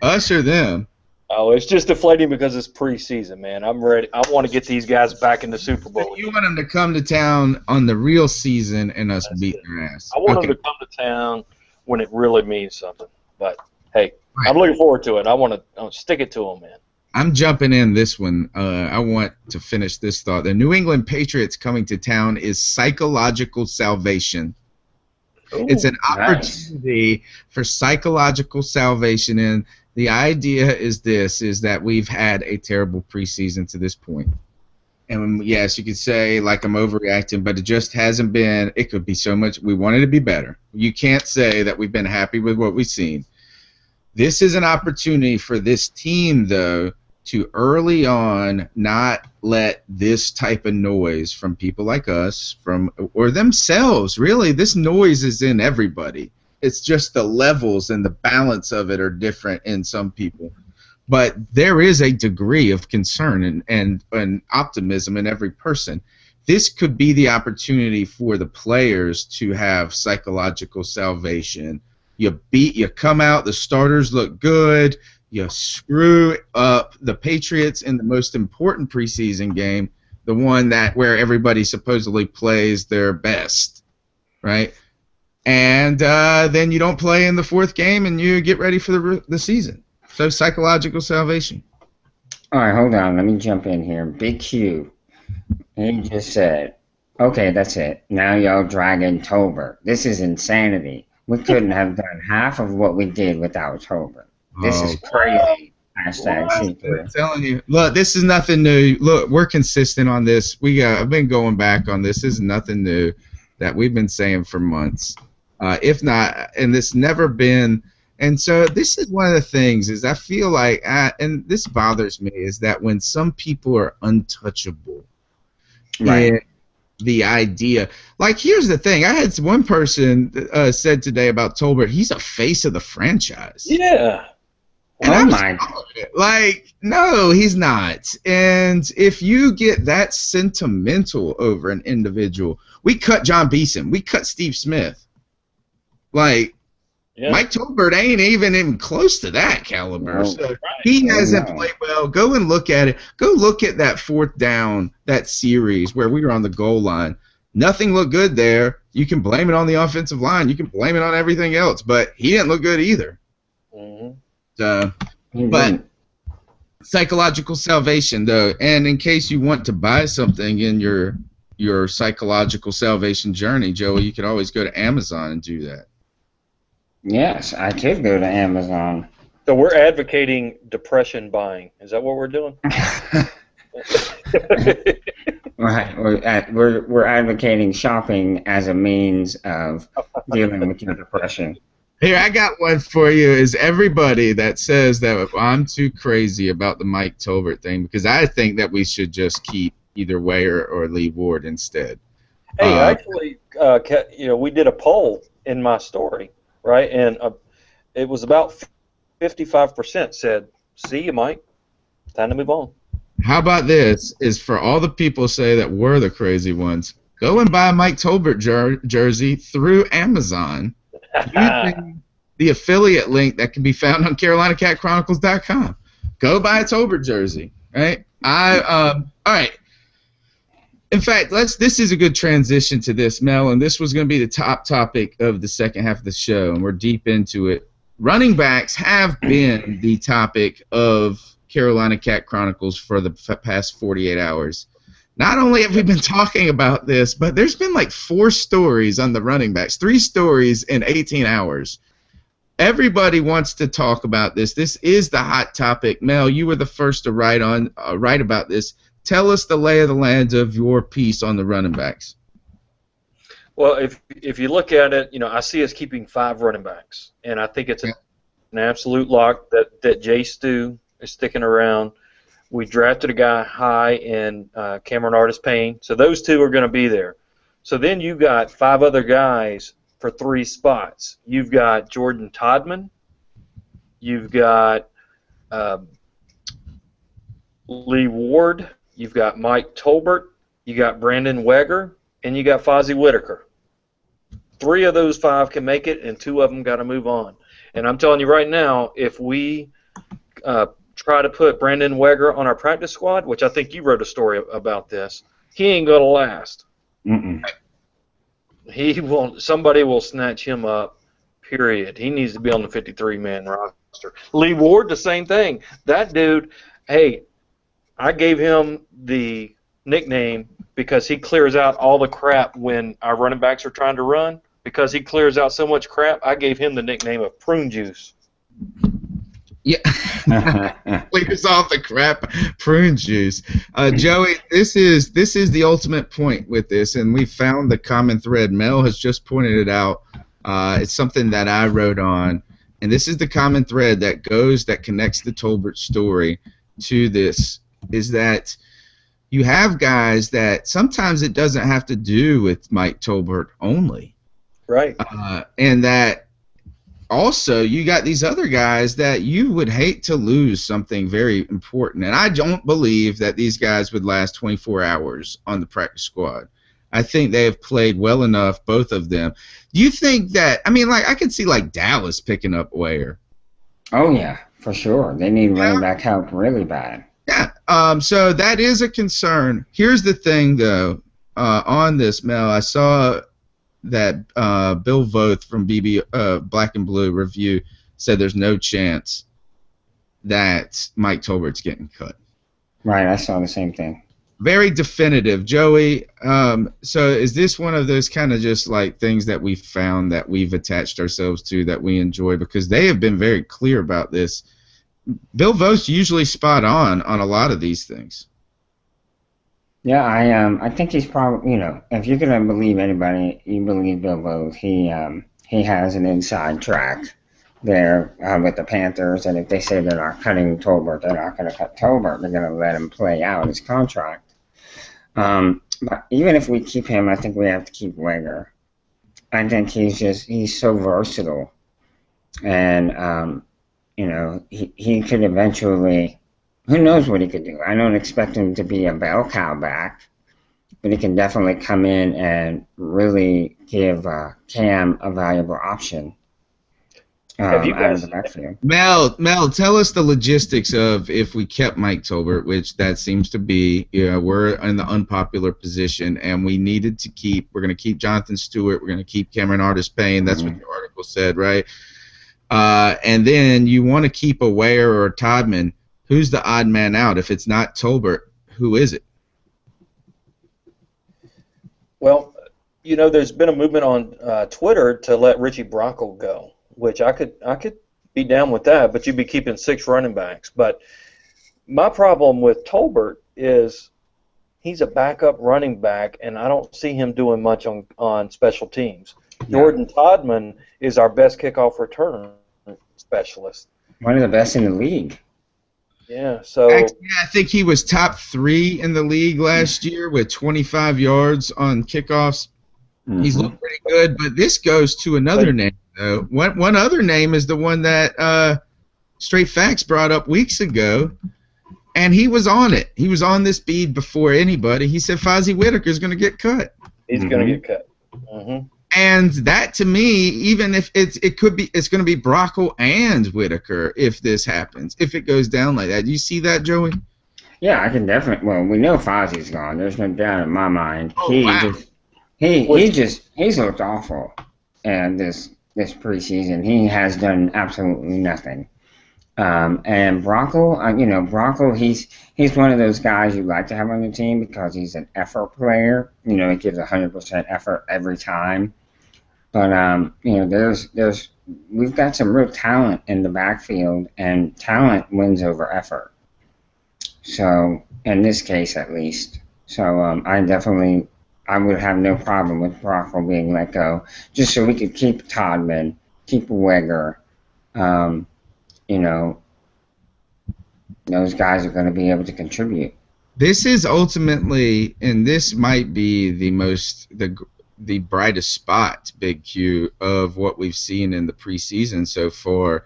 Us or them? Oh, it's just deflating because it's preseason, man. I'm ready. I want to get these guys back in the Super Bowl. You want them to come to town on the real season and us beat their ass. I want them to come to town, when it really means something. But hey, Right. I'm looking forward to it. I want to stick it to them, man. I'm jumping in this one. I want to finish this thought. The New England Patriots coming to town is psychological salvation. It's an Nice. opportunity for psychological salvation, and the idea is this: is that we've had a terrible preseason to this point. And yes, you could say like I'm overreacting, but it just hasn't been. It could be so much. We wanted to be better. You can't say that we've been happy with what we've seen. This is an opportunity for this team, though, to early on not let this type of noise from people like us, or themselves. Really, this noise is in everybody. It's just the levels and the balance of it are different in some people. But there is a degree of concern and optimism in every person. This could be the opportunity for the players to have psychological salvation. You come out, the starters look good, you screw up the Patriots in the most important preseason game, the one where everybody supposedly plays their best, right? And then you don't play in the fourth game, and you get ready for the season. So psychological salvation. All right, hold on. Let me jump in here. Big Q. He just said, okay, that's it. Now y'all dragging Tolbert. This is insanity. We couldn't have done half of what we did without Tolbert. This is crazy. Hashtag I'm C3. telling you. Look, this is nothing new. Look, we're consistent on this. I've been going back on this. This is nothing new that we've been saying for months. If not, and it's never been. And so this is one of the things is I feel like, and this bothers me, is that when some people are untouchable, Right. the idea, like here's the thing, I had one person said today about Tolbert, he's a face of the franchise. Yeah. And Oh I'm my. like, no, he's not. And if you get that sentimental over an individual, we cut John Beeson, we cut Steve Smith. Like, Yeah. Mike Tolbert ain't even close to that caliber. No. So he hasn't no. played well. Go and look at it. Go look at that fourth down, that series where we were on the goal line. Nothing looked good there. You can blame it on the offensive line. You can blame it on everything else, but he didn't look good either. Mm-hmm. He But didn't. psychological salvation, though, and in case you want to buy something in your psychological salvation journey, Joey, you could always go to Amazon and do that. Yes, I could go to Amazon. So we're advocating depression buying. Is that what we're doing? Right. We're advocating shopping as a means of dealing with your depression. Here, I got one for you. Is everybody that says that I'm too crazy about the Mike Tolbert thing, because I think that we should just keep either Weyer or Lee Ward instead. Hey, actually, we did a poll in my story, right? And it was about 55% said, "See you, Mike. Time to move on." How about this? Is for all the people say that we're the crazy ones, go and buy a Mike Tolbert jersey through Amazon using the affiliate link that can be found on CarolinaCatChronicles.com. Go buy a Tolbert jersey, right? All right. In fact, this is a good transition to this, Mel, and this was going to be the top topic of the second half of the show, and we're deep into it. Running backs have been the topic of Carolina Cat Chronicles for the past 48 hours. Not only have we been talking about this, but there's been like 4 stories on the running backs, 3 stories in 18 hours. Everybody wants to talk about this. This is the hot topic. Mel, you were the first to write about this. Tell us the lay of the land of your piece on the running backs. Well, if you look at it, I see us keeping 5 running backs, and I think it's an absolute lock that Jay Stu is sticking around. We drafted a guy high in Cameron Artis-Payne, so those 2 are going to be there. So then you've got 5 other guys for 3 spots. You've got Jordan Todman, you've got Lee Ward, you've got Mike Tolbert, you got Brandon Weger, and you got Fozzie Whitaker. 3 of those 5 can make it, and 2 of them got to move on. And I'm telling you right now, if we try to put Brandon Weger on our practice squad, which I think you wrote a story about this, he ain't going to last. Mm-mm. Somebody will snatch him up, period. He needs to be on the 53-man roster. Lee Ward, the same thing. That dude, hey, I gave him the nickname because he clears out all the crap when our running backs are trying to run. Because he clears out so much crap, I gave him the nickname of Prune Juice. Yeah, clears off the crap, prune juice. Joey, this is the ultimate point with this, and we found the common thread. Mel has just pointed it out. It's something that I wrote on, and this is the common thread that connects the Tolbert story to this, is that you have guys that sometimes it doesn't have to do with Mike Tolbert only. Right. And that also you got these other guys that you would hate to lose something very important. And I don't believe that these guys would last 24 hours on the practice squad. I think they have played well enough, both of them. Do you think that, I mean, like, I could see, like, Dallas picking up Ware. Oh, yeah, for sure. They need running back help really bad. Yeah, so that is a concern. Here's the thing, though, on this, Mel. I saw that Bill Voth from Black and Blue Review said there's no chance that Mike Tolbert's getting cut. Right, I saw the same thing. Very definitive. Joey, so is this one of those kind of just like things that we've found that we've attached ourselves to that we enjoy? Because they have been very clear about this. Bill Voth's usually spot on a lot of these things. Yeah, I think he's probably, if you're gonna believe anybody, you believe Bill Voth. He has an inside track there with the Panthers, and if they say they're not cutting Tolbert, they're not going to cut Tolbert. They're going to let him play out his contract. But even if we keep him, I think we have to keep Wenger. I think he's so versatile, and he could eventually. Who knows what he could do? I don't expect him to be a bell cow back, but he can definitely come in and really give Cam a valuable option out of the backfield. Mel, tell us the logistics of if we kept Mike Tolbert, which that seems to be, we're in the unpopular position, and we're going to keep Jonathan Stewart, we're going to keep Cameron Artis-Payne. That's what the article said, right? And then you want to keep a Ware or a Todman. Who's the odd man out? If it's not Tolbert, who is it? Well, there's been a movement on Twitter to let Richie Bronco go, which I could be down with that, but you'd be keeping 6 running backs. But my problem with Tolbert is he's a backup running back, and I don't see him doing much on special teams. Yeah. Jordan Todman is our best kickoff return specialist. One of the best in the league. Yeah, so actually, I think he was top 3 in the league last year with 25 yards on kickoffs. Mm-hmm. He's looked pretty good, but this goes to another name, though. One other name is the one that Straight Facts brought up weeks ago, and he was on it. He was on this beat before anybody. He said Fozzie Whitaker's going to get cut. He's going to get cut. Mm-hmm. And that, to me, even if it's going to be Brocco and Whitaker if this happens, if it goes down like that. Do you see that, Joey? Yeah, I can definitely. Well, we know Fozzie's gone. There's no doubt in my mind. Oh, He's looked awful, and this preseason he has done absolutely nothing. And Brocco, Brocco, he's one of those guys you like to have on your team because he's an effort player. He gives 100% effort every time. But we've got some real talent in the backfield, and talent wins over effort. So in this case, at least. So I would have no problem with Brocco being let go, just so we could keep Todman, keep Wenger. Those guys are going to be able to contribute. This is ultimately, and this might be the brightest spot, Big Q, of what we've seen in the preseason so far,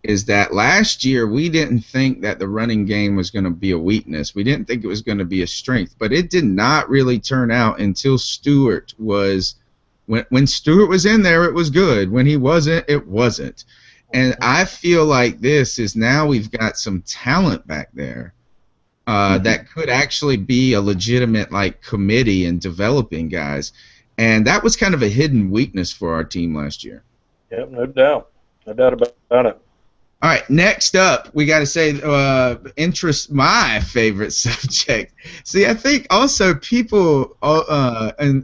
is that last year we didn't think that the running game was going to be a weakness. We didn't think it was going to be a strength, but it did not really turn out until Stewart was – when Stewart was in there, it was good. When he wasn't, it wasn't. And I feel like this is now we've got some talent back there that could actually be a legitimate committee in developing guys. And that was kind of a hidden weakness for our team last year. Yep, no doubt. No doubt about it. All right, next up, we got to say my favorite subject. See, I think also people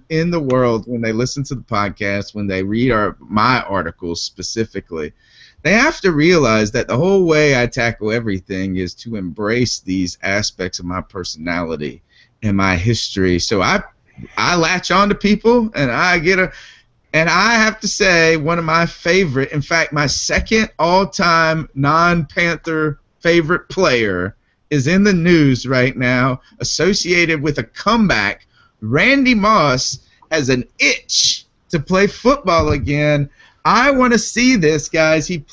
in the world, when they listen to the podcast, when they read my articles specifically, they have to realize that the whole way I tackle everything is to embrace these aspects of my personality and my history. So I latch on to people, and and I have to say, one of my favorite, in fact, my second all-time non-Panther favorite player is in the news right now, associated with a comeback. Randy Moss has an itch to play football again. I want to see this, guys. He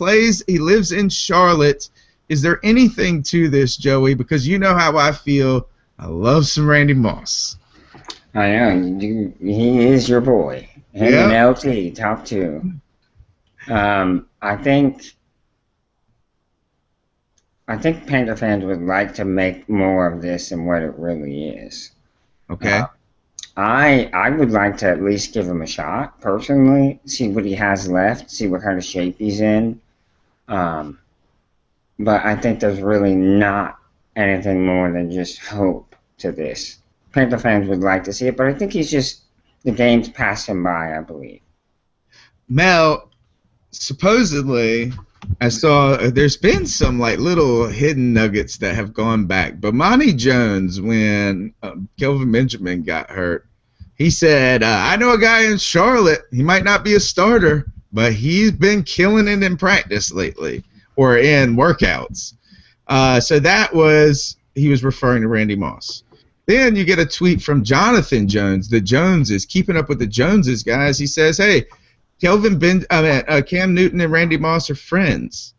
lives in Charlotte. Is there anything to this, Joey? Because you know how I feel. I love some Randy Moss. I know. He is your boy. Him and LT, top two. I think Panther fans would like to make more of this than what it really is. Okay. I would like to at least give him a shot, personally, see what he has left, see what kind of shape he's in. But I think there's really not anything more than just hope to this. Panther fans would like to see it, but I think the game's passed him by, I believe. Mel, supposedly, I saw there's been some like little hidden nuggets that have gone back. But Monty Jones, when Kelvin Benjamin got hurt, he said, I know a guy in Charlotte. He might not be a starter, but he's been killing it in practice lately or in workouts. So he was referring to Randy Moss. Then you get a tweet from Jonathan Jones, the Joneses, keeping up with the Joneses, guys. He says, hey, Cam Newton and Randy Moss are friends.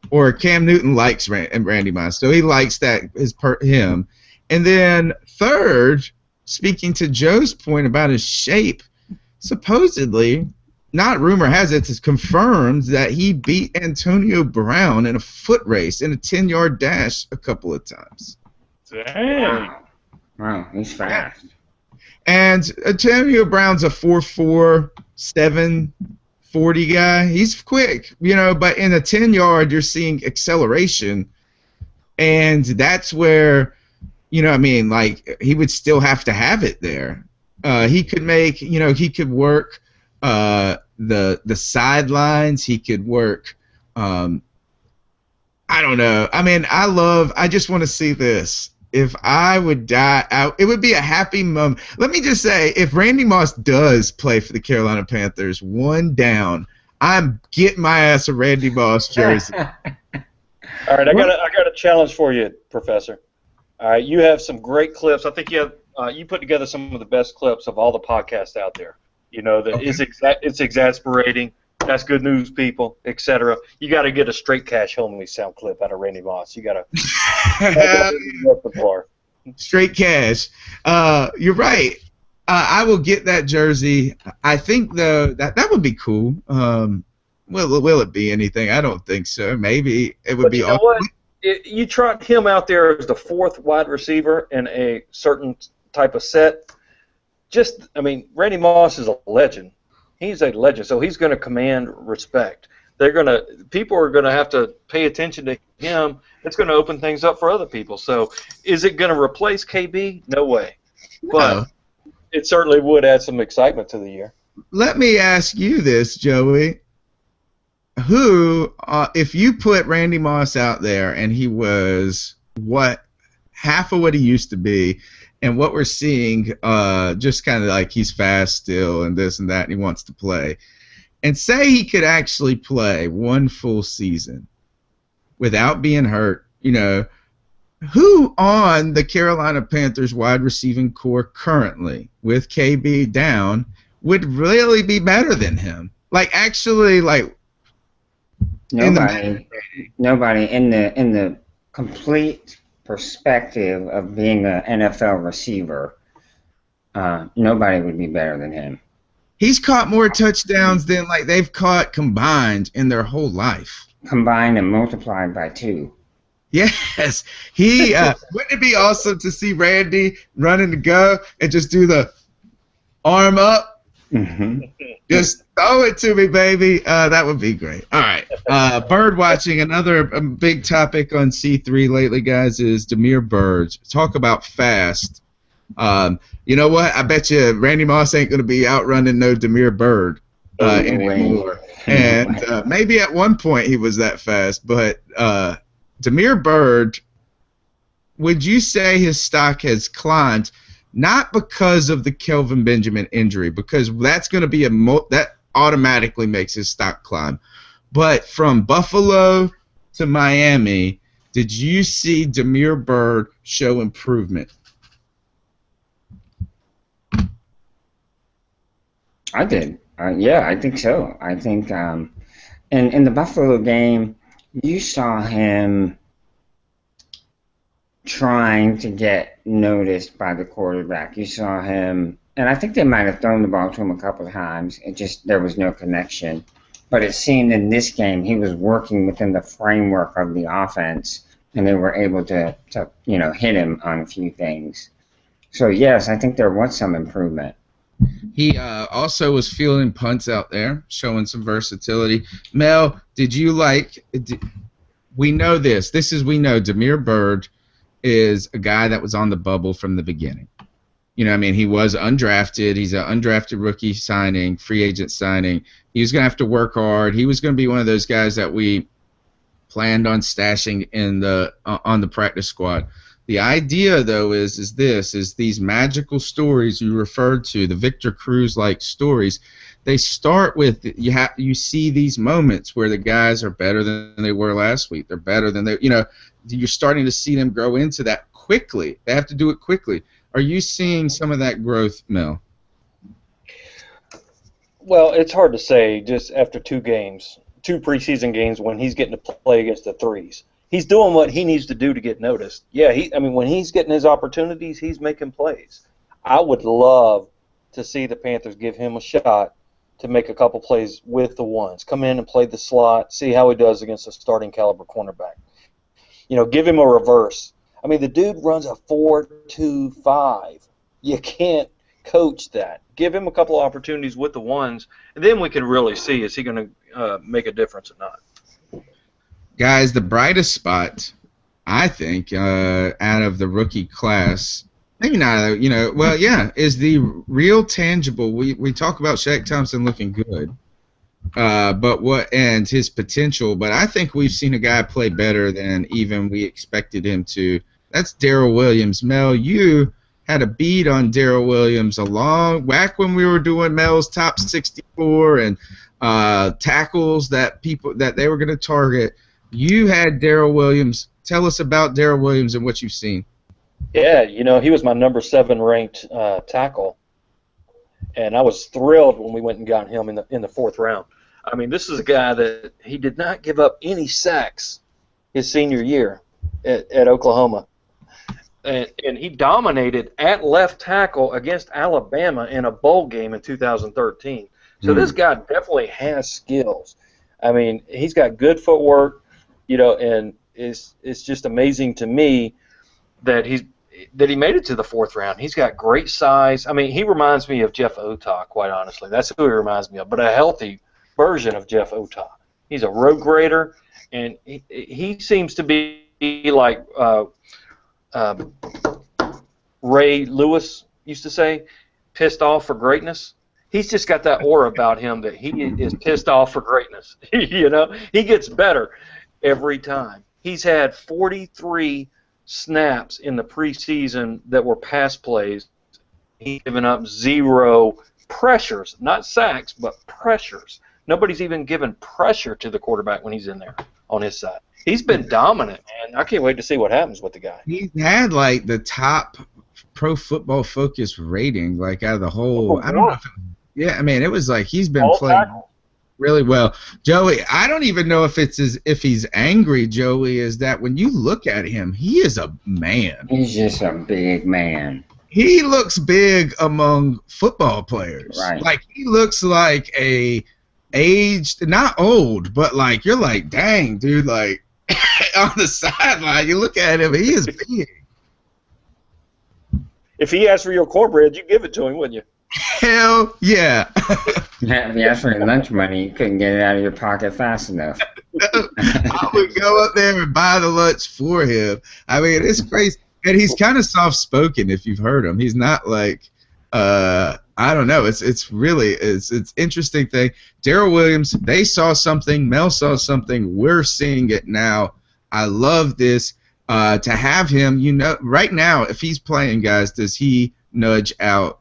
Or Cam Newton likes Randy Moss, so he likes him. And then third, speaking to Joe's point about his shape, supposedly, not rumor has it's confirmed that he beat Antonio Brown in a foot race in a 10-yard dash a couple of times. Dang. Wow, he's fast. And Antonio Brown's a 4'4", 740 guy. He's quick, but in a 10-yard, you're seeing acceleration. And that's where, he would still have to have it there. He could he could work the sidelines. He could work, I don't know. I just want to see this. If I would die, it would be a happy moment. Let me just say, if Randy Moss does play for the Carolina Panthers, one down, I'm getting my ass a Randy Moss jersey. All right, I got a challenge for you, Professor. All right, you have some great clips. I think you put together some of the best clips of all the podcasts out there. It's exasperating. That's good news, people, etc. You got to get a straight cash homely sound clip out of Randy Moss. You got to. Straight cash. You're right. I will get that jersey. I think though that would be cool. Will it be anything? I don't think so. Maybe it would be. You trot him out there as the fourth wide receiver in a certain type of set. Randy Moss is a legend. He's a legend, so he's going to command respect. People are going to have to pay attention to him. It's going to open things up for other people. So, is it going to replace KB? No way. But it certainly would add some excitement to the year. Let me ask you this, Joey. If you put Randy Moss out there and he was half of what he used to be, and what we're seeing, just kind of like he's fast still and this and that, and he wants to play. And say he could actually play one full season without being hurt, who on the Carolina Panthers wide receiving core currently with KB down would really be better than him? Nobody in the complete perspective of being an NFL receiver, nobody would be better than him. He's caught more touchdowns than they've caught combined in their whole life. Combined and multiplied by 2. Yes. Wouldn't it be awesome to see Randy running to go and just do the arm up Mm-hmm. Just throw it to me, baby. That would be great. All right. Bird watching. Another big topic on C3 lately, guys, is Demir Bird. Talk about fast. You know what? I bet you Randy Moss ain't going to be outrunning no Demir Bird No anymore. way. And maybe at one point he was that fast. But Demir Bird, would you say his stock has climbed? Not because of the Kelvin Benjamin injury, because that's going to be that automatically makes his stock climb. But from Buffalo to Miami, did you see Demir Bird show improvement? I did. Yeah, I think so. I think in the Buffalo game, you saw him trying to get noticed by the quarterback. You saw him, and I think they might have thrown the ball to him a couple of times. There was no connection. But it seemed in this game he was working within the framework of the offense, and they were able to hit him on a few things. So yes, I think there was some improvement. He also was fielding punts out there, showing some versatility. Mel, did you we know this. We know Demir Bird is a guy that was on the bubble from the beginning. You know what I mean? He was undrafted. He's an undrafted rookie signing, free agent signing. He was going to have to work hard. He was going to be one of those guys that we planned on stashing on the practice squad. The idea, though, is these magical stories you referred to, the Victor Cruz-like stories. They start with you see these moments where the guys are better than they were last week. They're better than you're starting to see them grow into that quickly. They have to do it quickly. Are you seeing some of that growth, Mel? Well, it's hard to say just after two preseason games when he's getting to play against the threes. He's doing what he needs to do to get noticed. Yeah, when he's getting his opportunities, he's making plays. I would love to see the Panthers give him a shot to make a couple plays with the ones. Come in and play the slot, see how he does against a starting caliber cornerback. Give him a reverse. I mean, the dude runs a 4.25. You can't coach that. Give him a couple of opportunities with the ones, and then we can really see, is he going to make a difference or not? Guys, the brightest spot, I think, out of the rookie class, maybe not, is the real tangible. We talk about Shaq Thompson looking good, and his potential, but I think we've seen a guy play better than even we expected him to. That's Darrell Williams. Mel, you had a beat on Darrell Williams back when we were doing Mel's top 64 and tackles that they were going to target. You had Darrell Williams. Tell us about Darrell Williams and what you've seen. Yeah, he was my number 7 ranked tackle, and I was thrilled when we went and got him in the 4th round. I mean, this is a guy that he did not give up any sacks his senior year at Oklahoma, and he dominated at left tackle against Alabama in a bowl game in 2013. So this guy definitely has skills. I mean, he's got good footwork. And it's just amazing to me that he made it to the 4th round. He's got great size. I mean, he reminds me of Jeff Otah, quite honestly. That's who he reminds me of, but a healthy version of Jeff Otah. He's a road grader, and he seems to be like Ray Lewis used to say, pissed off for greatness. He's just got that aura about him that he is pissed off for greatness. He gets better every time. He's had 43 snaps in the preseason that were pass plays. He's given up 0 pressures, not sacks, but pressures. Nobody's even given pressure to the quarterback when he's in there on his side. He's been dominant, man. I can't wait to see what happens with the guy. He's had like the top Pro Football Focus rating, like out of the whole. I don't know. It was like he's been playing really well. Joey, I don't even know if he's angry. Joey, is that when you look at him, he is a man. He's just a big man. He looks big among football players. Right. Like he looks like a aged, not old, but like you're like, dang, dude, like on the sideline, you look at him, he is big. If he asked for your cornbread, you give it to him, wouldn't you? Hell yeah. If you asked for your lunch money, you couldn't get it out of your pocket fast enough. I would go up there and buy the lunch for him. I mean, it's crazy. And he's kind of soft-spoken if you've heard him. He's not like, I don't know. It's really it's interesting thing. Darrell Williams, they saw something. Mel saw something. We're seeing it now. I love this. To have him, right now, if he's playing, guys, does he nudge out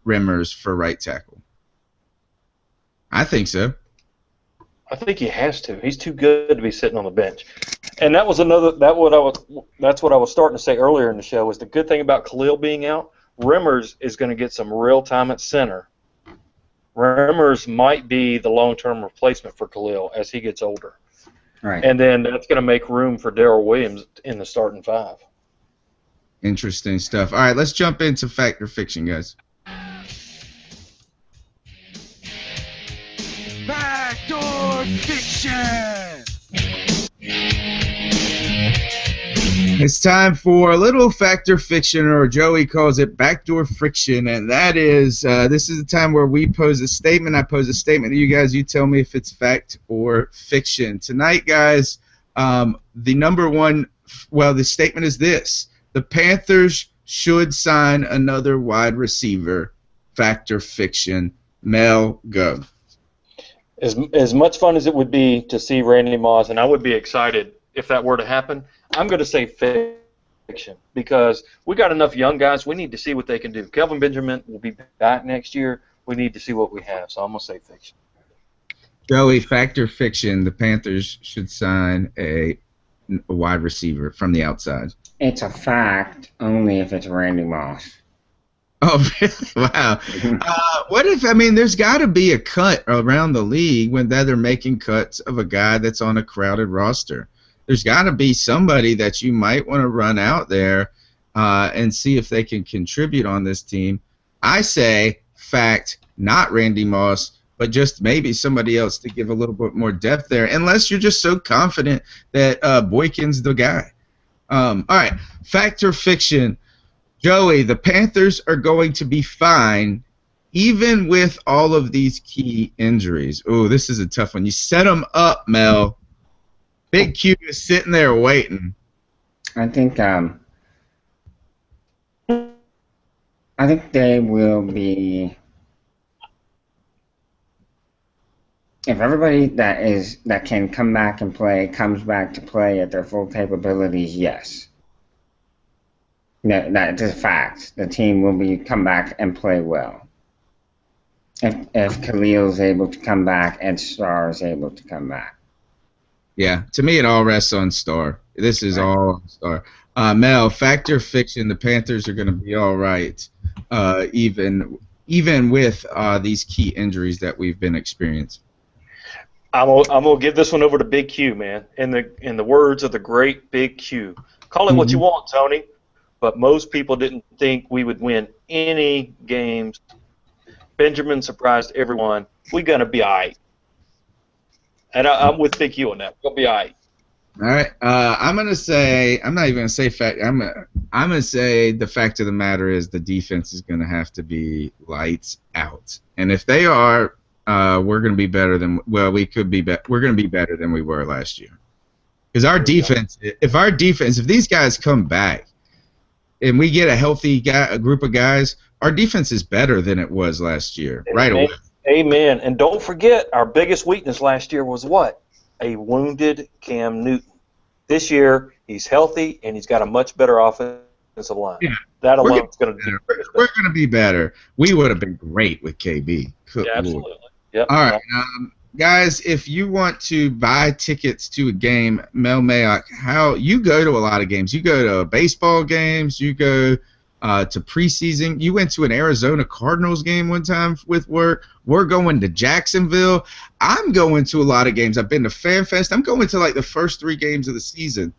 Remmers for right tackle? I think so. I think he has to. He's too good to be sitting on the bench. And that's what I was starting to say earlier in the show. Is the good thing about Khalil being out, Remmers is going to get some real time at center. Remmers might be the long-term replacement for Khalil as he gets older. Right. And then that's going to make room for Darrell Williams in the starting five. Interesting stuff. All right, let's jump into fact or fiction, guys. Backdoor fiction. It's time for a little fact or fiction, or Joey calls it backdoor friction, and that is, this is the time where we pose a statement. I pose a statement to you guys. You tell me if it's fact or fiction. Tonight, guys, the statement is this: the Panthers should sign another wide receiver. Fact or fiction? Mel, go. As much fun as it would be to see Randy Moss, and I would be excited if that were to happen, I'm going to say fiction because we got enough young guys. We need to see what they can do. Kelvin Benjamin will be back next year. We need to see what we have, so I'm going to say fiction. Joey, fact or fiction? The Panthers should sign a wide receiver from the outside. It's a fact only if it's Randy Moss. Oh, really? Wow. There's got to be a cut around the league when they're making cuts of a guy that's on a crowded roster. There's got to be somebody that you might want to run out there and see if they can contribute on this team. I say fact, not Randy Moss, but just maybe somebody else to give a little bit more depth there, unless you're just so confident that Boykin's the guy. All right, fact or fiction? Joey, the Panthers are going to be fine even with all of these key injuries. Oh, this is a tough one. You set them up, Mel. Big Q is sitting there waiting. I think they will be. If everybody that can come back and play comes back to play at their full capabilities, yes. That's a fact. The team will come back and play well. If Khalil's able to come back and Starr is able to come back. Yeah, to me it all rests on Starr. This is all Starr. Mel, fact or fiction? The Panthers are going to be all right, even with these key injuries that we've been experiencing. I'm gonna give this one over to Big Q, man. In the words of the great Big Q, call it what you want, Tony. But most people didn't think we would win any games. Benjamin surprised everyone. We're gonna be all right. And I'm with Big Q on that. We'll be all right. All right. I'm gonna say. I'm not even gonna say fact. I'm gonna say the fact of the matter is the defense is gonna have to be lights out. And if they are, we're gonna be better than. Well, we could be. We're gonna be better than we were last year. Because our defense, if these guys come back, and we get a healthy a group of guys, our defense is better than it was last year. Right away. Amen. And don't forget, our biggest weakness last year was what? A wounded Cam Newton. This year, he's healthy, and he's got a much better offensive line. Yeah. That alone is going to do better. We're going to be better. We would have been great with KB. Yeah, absolutely. Yep. All right. Guys, if you want to buy tickets to a game, Mel Mayock, how you go to a lot of games. You go to baseball games. You go to preseason. You went to an Arizona Cardinals game one time with work. We're going to Jacksonville. I'm going to a lot of games. I've been to FanFest. I'm going to like the first 3 games of the season.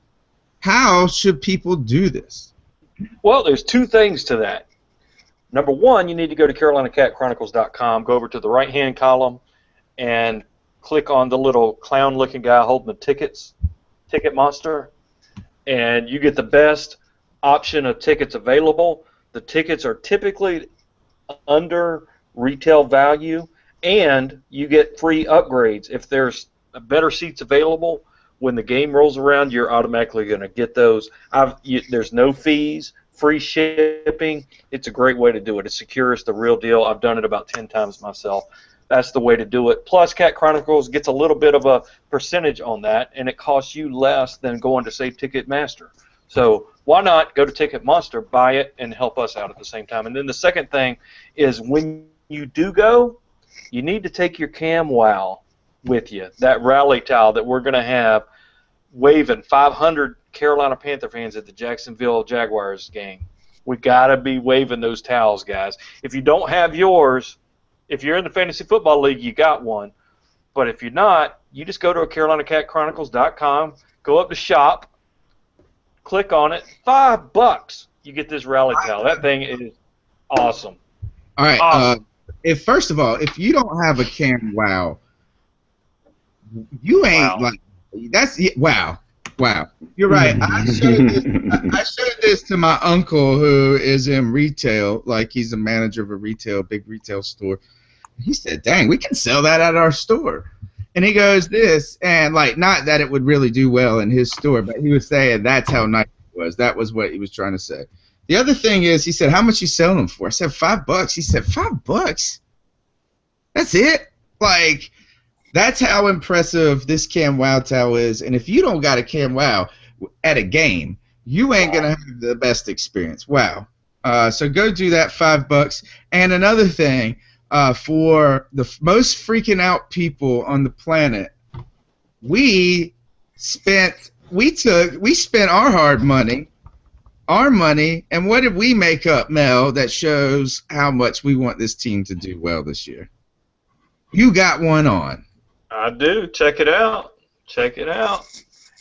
How should people do this? Well, there's 2 things to that. Number 1, you need to go to CarolinaCatChronicles.com, go over to the right-hand column, and click on the little clown-looking guy holding the tickets, Ticket Monster, and you get the best option of tickets available. The tickets are typically under retail value, and you get free upgrades. If there's better seats available, when the game rolls around, you're automatically going to get those. There's no fees, free shipping. It's a great way to do it. It's secure. It's the real deal. I've done it about 10 times myself. That's the way to do it. Plus, Cat Chronicles gets a little bit of a percentage on that, and it costs you less than going to, say, Ticketmaster. So why not go to Ticketmaster, buy it, and help us out at the same time? And then the second thing is when you do go, you need to take your Cam Wow with you, that rally towel that we're going to have waving 500 Carolina Panther fans at the Jacksonville Jaguars game. We got to be waving those towels, guys. If you don't have yours, if you're in the Fantasy Football League, you got one. But if you're not, you just go to CarolinaCatChronicles.com, go up to shop, click on it, $5. You get this rally towel. That thing is awesome. All right. Awesome. First of all, if you don't have a Cam Wow, you ain't Wow. wow. You're right. I showed this to my uncle who is in retail, like he's a manager of a big retail store. He said, "Dang, we can sell that at our store." And he goes, "This," and like not that it would really do well in his store, but he was saying that's how nice it was. That was what he was trying to say. The other thing is, he said, "How much you selling them for?" I said, $5. He said, $5? That's it? Like, that's how impressive this Cam Wow towel is. And if you don't got a Cam Wow at a game, you ain't going to have the best experience. Wow. So go do that, $5. And another thing, for the most freaking out people on the planet, we spent our hard money, and what did we make up, Mel, that shows how much we want this team to do well this year? You got one on. I do. Check it out. Check it out.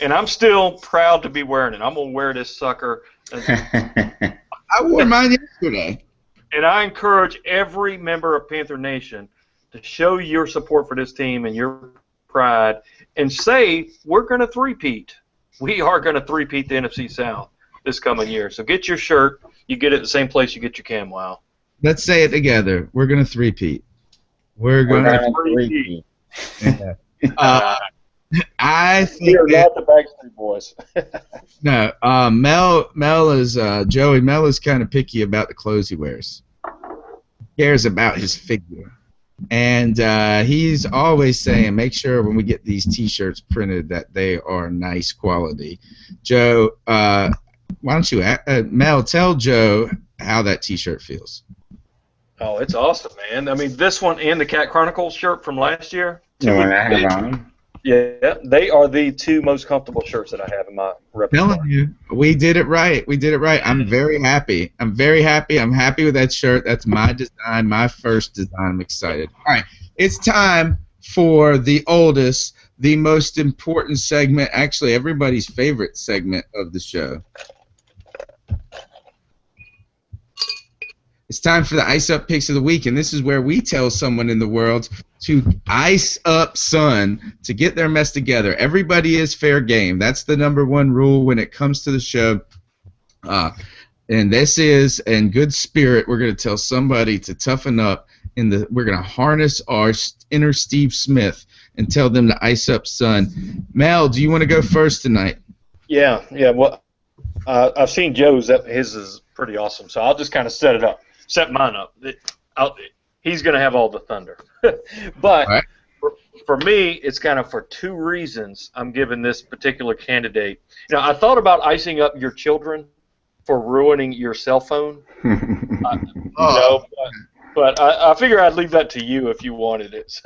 And I'm still proud to be wearing it. I'm going to wear this sucker. I wore mine yesterday. And I encourage every member of Panther Nation to show your support for this team and your pride and say, we're going to three-peat. We are going to three-peat the NFC South this coming year. So get your shirt. You get it at the same place you get your Cam Wow. Let's say it together. We're going to three-peat. We're going to three-peat. Yeah. I think We are not the Backstreet Boys. no. Mel is Joey. Mel is kind of picky about the clothes he wears. He cares about his figure, and he's always saying, "Make sure when we get these T-shirts printed that they are nice quality." Joe, why don't you, Mel, tell Joe how that T-shirt feels? Oh, it's awesome, man. I mean, this one and the Cat Chronicles shirt from last year. The one I have on. Yeah, they are the two most comfortable shirts that I have in my repertoire. Telling you, we did it right. We did it right. I'm very happy. I'm happy with that shirt. That's my design, my first design. I'm excited. All right, it's time for the oldest, the most important segment, actually everybody's favorite segment of the show. It's time for the Ice Up Picks of the Week, and this is where we tell someone in the world to ice up son to get their mess together. Everybody is fair game. That's the number one rule when it comes to the show. And this is, in good spirit, we're going to tell somebody to toughen up. We're going to harness our inner Steve Smith and tell them to ice up son. Mel, do you want to go first tonight? Yeah. Well, I've seen Joe's. His is pretty awesome, so I'll just kind of set mine up. He's going to have all the thunder. But right. for me, it's kind of for two reasons I'm giving this particular candidate. You know, I thought about icing up your children for ruining your cell phone. But I figure I'd leave that to you if you wanted it.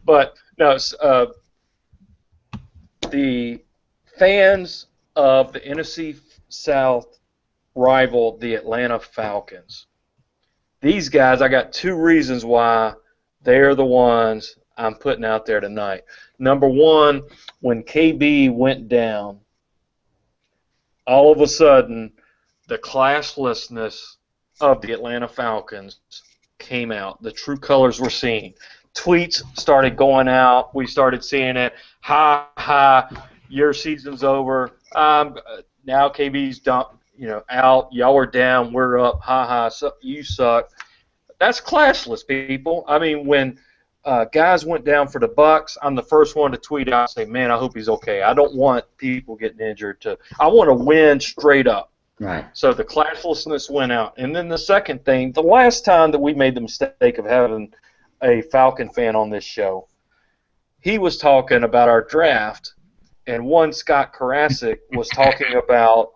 But no, the fans of the NFC South rival the Atlanta Falcons. These guys, I got two reasons why they're the ones I'm putting out there tonight. Number one, when KB went down, all of a sudden, the classlessness of the Atlanta Falcons came out. The true colors were seen. Tweets started going out. We started seeing it. Ha, your season's over. Now KB's out. Y'all are down. We're up. Ha, you suck. That's classless, people. I mean, when guys went down for the Bucks, I'm the first one to tweet out and say, man, I hope he's okay. I don't want people getting injured. I want to win straight up. Right. So the classlessness went out. And then the second thing, the last time that we made the mistake of having a Falcon fan on this show, he was talking about our draft, and one Scott Karasik was talking about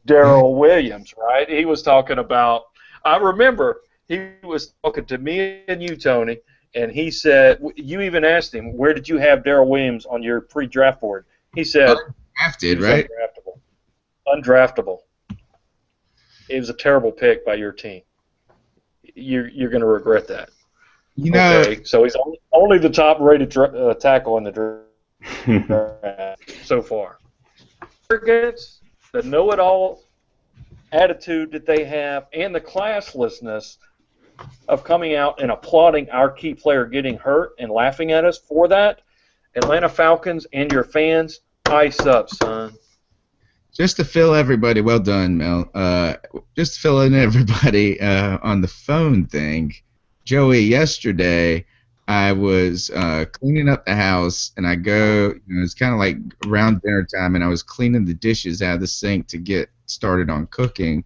Darrell Williams, right? He was talking about, I remember he was talking to me and you, Tony, and he said, you even asked him, where did you have Darrell Williams on your pre-draft board? He said, drafted, right? Undraftable. It was a terrible pick by your team. You're going to regret that. You know, okay, so he's only the top-rated tackle in the draft so far. The know-it-all attitude that they have and the classlessness of coming out and applauding our key player getting hurt and laughing at us for that, Atlanta Falcons and your fans, ice up, son. Just to fill everybody, well done, Mel. Just to fill in everybody on the phone thing, Joey, yesterday I was cleaning up the house, and I go, it's kind of like around dinner time, and I was cleaning the dishes out of the sink to get started on cooking.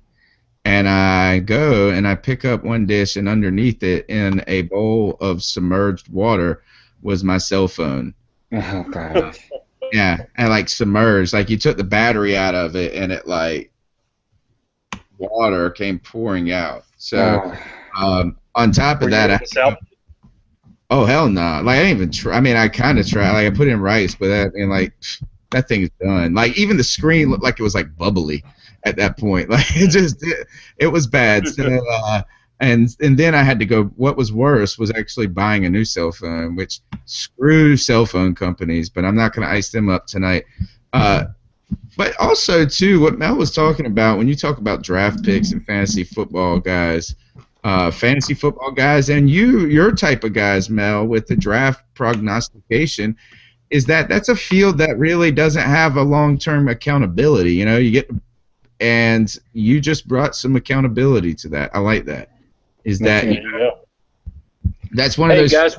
And I go and I pick up one dish, and underneath it in a bowl of submerged water was my cell phone. Oh, God. Yeah, and like submerged. Like you took the battery out of it, and it like water came pouring out. So on top of that, oh, hell no. Like I didn't even try. I mean, I kind of tried. Like I put in rice, but that thing is done. Like even the screen looked like it was like bubbly at that point. Like it was bad. So and then I had to go. What was worse was actually buying a new cell phone, which screw cell phone companies. But I'm not going to ice them up tonight. But also too, what Mel was talking about when you talk about draft picks and fantasy football guys. And your type of guys, Mel, with the draft prognostication, is that's a field that really doesn't have a long-term accountability. And you just brought some accountability to that. I like that. That's one of those. Hey guys,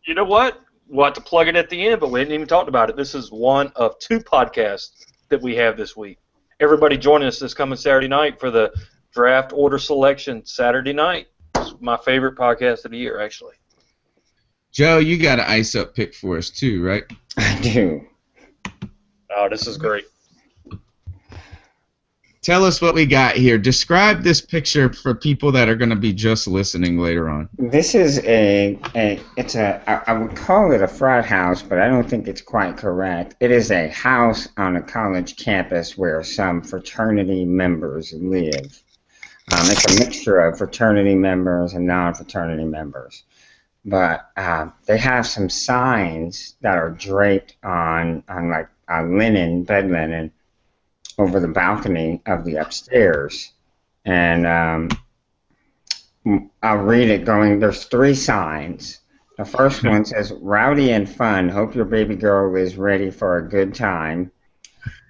you know what? We'll have to plug it at the end, but we hadn't even talked about it. This is one of 2 podcasts that we have this week. Everybody joining us this coming Saturday night for the Draft Order Selection Saturday night. It's my favorite podcast of the year, actually. Joe, you got an ice up pick for us too, right? I do. Oh, this is great. Tell us what we got here. Describe this picture for people that are going to be just listening later on. This is I would call it a frat house, but I don't think it's quite correct. It is a house on a college campus where some fraternity members live. It's a mixture of fraternity members and non-fraternity members. But they have some signs that are draped on like bed linen, over the balcony of the upstairs. And I'll read it going, there's 3 signs. The first one says, rowdy and fun, hope your baby girl is ready for a good time.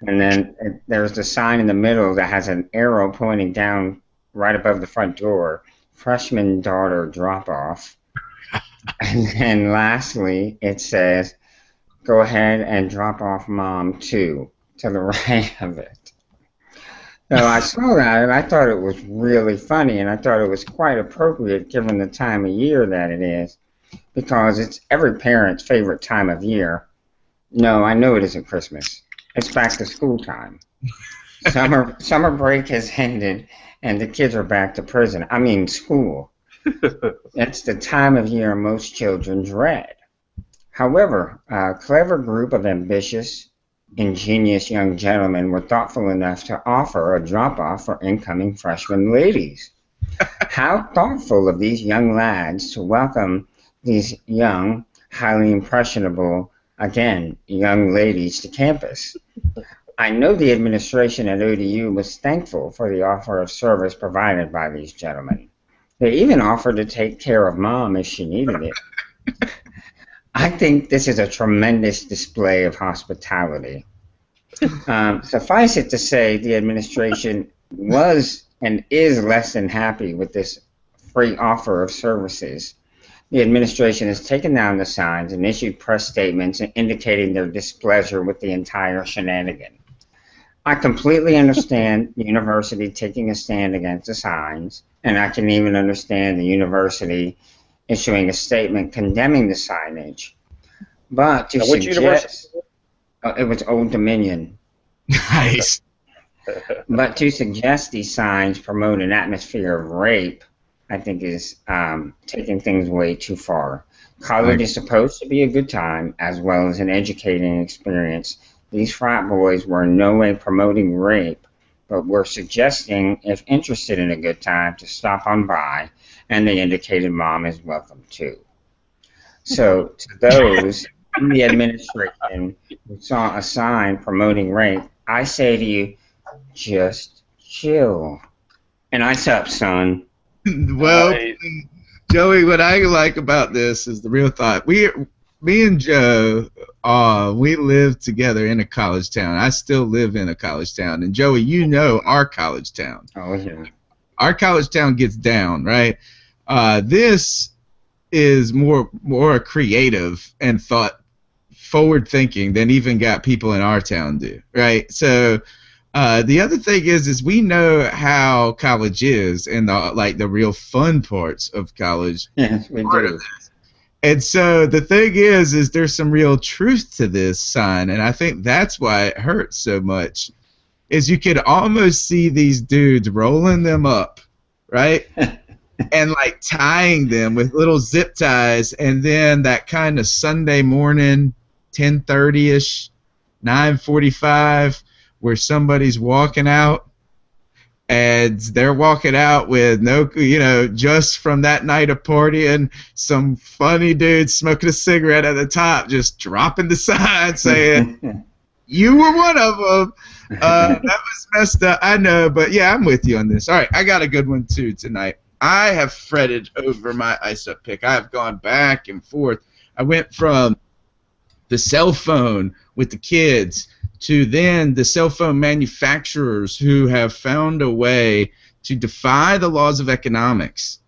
And then there's the sign in the middle that has an arrow pointing down right above the front door, freshman daughter drop off. And then lastly, it says, go ahead and drop off mom too, to the right of it. So I saw that and I thought it was really funny, and I thought it was quite appropriate given the time of year that it is, because it's every parent's favorite time of year. No, I know it isn't Christmas. It's back to school time. Summer break has ended and the kids are back to school. It's the time of year most children dread. However, a clever group of ambitious, ingenious young gentlemen were thoughtful enough to offer a drop-off for incoming freshman ladies. How thoughtful of these young lads to welcome these young, highly impressionable, again, young ladies to campus. I know the administration at ODU was thankful for the offer of service provided by these gentlemen. They even offered to take care of mom if she needed it. I think this is a tremendous display of hospitality. Suffice it to say, the administration was and is less than happy with this free offer of services. The administration has taken down the signs and issued press statements indicating their displeasure with the entire shenanigan. I completely understand the university taking a stand against the signs, and I can even understand the university issuing a statement condemning the signage. But to Which suggest it was Old Dominion. Nice. But to suggest these signs promote an atmosphere of rape, I think is taking things way too far. College is supposed to be a good time as well as an educating experience. These frat boys were in no way promoting rape, but were suggesting, if interested in a good time, to stop on by, and they indicated mom is welcome too. So to those in the administration who saw a sign promoting rape, I say to you, just chill. And ice up, son. Well, Joey, what I like about this is the real thought. Me and Joe, we live together in a college town. I still live in a college town. And Joey, you know our college town. Oh, yeah. Our college town gets down, right? This is more creative and forward thinking than even got people in our town do, right? So the other thing is we know how college is and the real fun parts of college. Yes, we do. And so the thing is there's some real truth to this sign, and I think that's why it hurts so much. Is you could almost see these dudes rolling them up, right? And like tying them with little zip ties, and then that kind of Sunday morning 10:30ish, 9:45, where somebody's walking out, and they're walking out with no, just from that night of partying, some funny dude smoking a cigarette at the top, just dropping the sign saying, "You were one of them." That was messed up, I know, but yeah, I'm with you on this. All right, I got a good one too tonight. I have fretted over my ice up pick. I have gone back and forth. I went from the cell phone with the kids to then the cell phone manufacturers who have found a way to defy the laws of economics.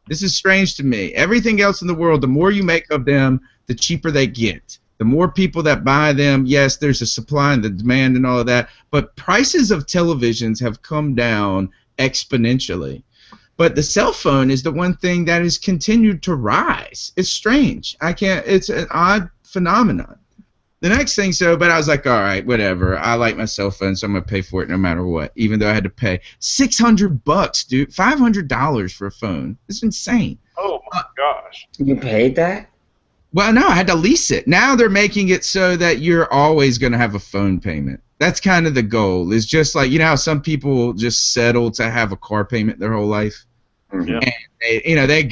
This is strange to me. Everything else in the world, the more you make of them, the cheaper they get. The more people that buy them, yes, there's a supply and the demand and all of that, but prices of televisions have come down exponentially. But the cell phone is the one thing that has continued to rise. It's strange. It's an odd phenomenon. The next thing, but I was like, all right, whatever. I like my cell phone, so I'm going to pay for it no matter what, even though I had to pay $600, dude, $500 for a phone. It's insane. Oh, my gosh. You paid that? Well, no, I had to lease it. Now they're making it so that you're always going to have a phone payment. That's kind of the goal. It's just like, how some people just settle to have a car payment their whole life. Yeah. And they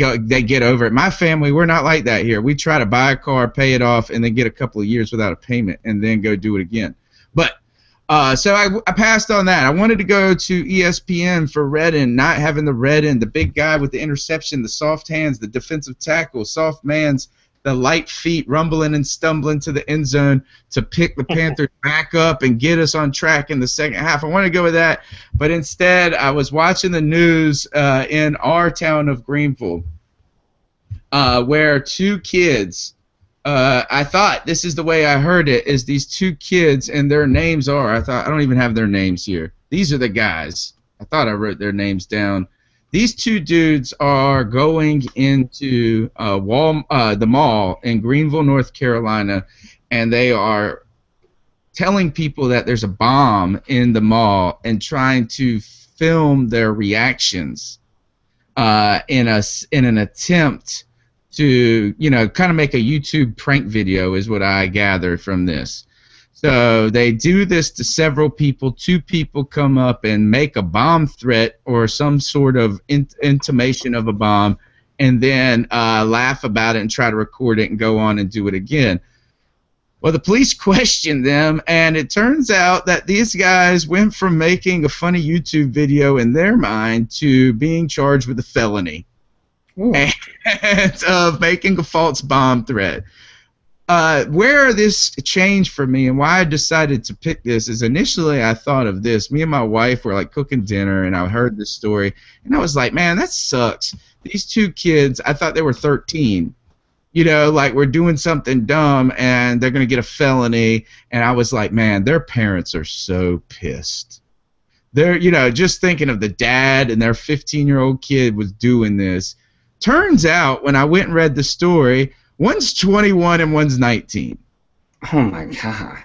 get over it. My family, we're not like that here. We try to buy a car, pay it off, and then get a couple of years without a payment, and then go do it again. But so I passed on that. I wanted to go to ESPN for Redden, not having the Redden, the big guy with the interception, the soft hands, the defensive tackle, soft man's, the light feet rumbling and stumbling to the end zone to pick the Panthers back up and get us on track in the second half. I wanted to go with that, but instead I was watching the news in our town of Greenville where two kids, I thought this is the way I heard it, is these two kids, and their names are, I don't even have their names here. These are the guys. I thought I wrote their names down. These two dudes are going into the mall in Greenville, North Carolina, and they are telling people that there's a bomb in the mall and trying to film their reactions in an attempt to, kind of make a YouTube prank video is what I gather from this. So they do this to several people. Two people come up and make a bomb threat or some sort of intimation of a bomb, and then laugh about it and try to record it and go on and do it again. Well, the police questioned them, and it turns out that these guys went from making a funny YouTube video in their mind to being charged with a felony and of making a false bomb threat. where this changed for me and why I decided to pick this is initially I thought of this. Me and my wife were like cooking dinner, and I heard this story, and I was like, man, that sucks. These two kids, I thought they were 13. Like we're doing something dumb, and they're going to get a felony. And I was like, man, their parents are so pissed. They're, just thinking of the dad and their 15-year-old kid was doing this. Turns out, when I went and read the story, one's 21 and one's 19. Oh, my God.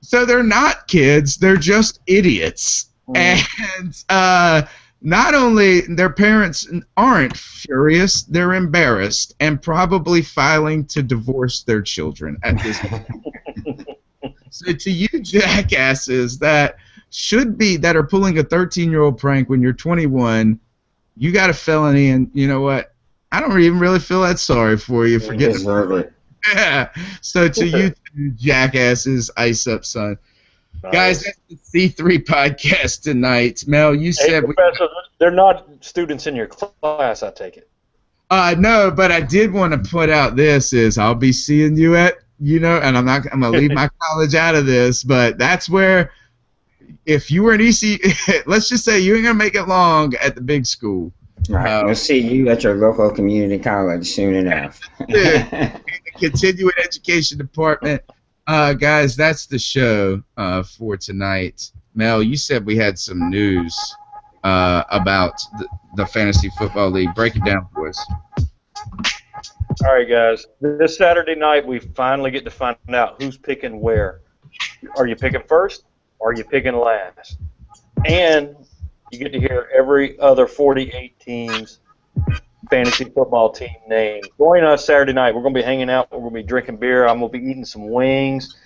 So they're not kids. They're just idiots. And not only their parents aren't furious, they're embarrassed and probably filing to divorce their children at this point. So to you jackasses that are pulling a 13-year-old prank when you're 21, you got a felony, and you know what? I don't even really feel that sorry for you for getting it. Yeah. So to you two jackasses, ice up, son. Nice. Guys, that's the C3 podcast tonight. Mel, you said Professor, they're not students in your class, I take it. No, but I did want to put out this is I'll be seeing you at, and I'm gonna leave my college out of this, but that's where if you were an EC, let's just say you ain't gonna make it long at the big school. Right. We'll see you at your local community college soon enough. Continuing education department. Guys, that's the show for tonight. Mel, you said we had some news about the Fantasy Football League. Break it down for us. All right, guys. This Saturday night, we finally get to find out who's picking where. Are you picking first? Or are you picking last? And you get to hear every other 48 teams fantasy football team name. Join us Saturday night. We're going to be hanging out. We're going to be drinking beer. I'm going to be eating some wings.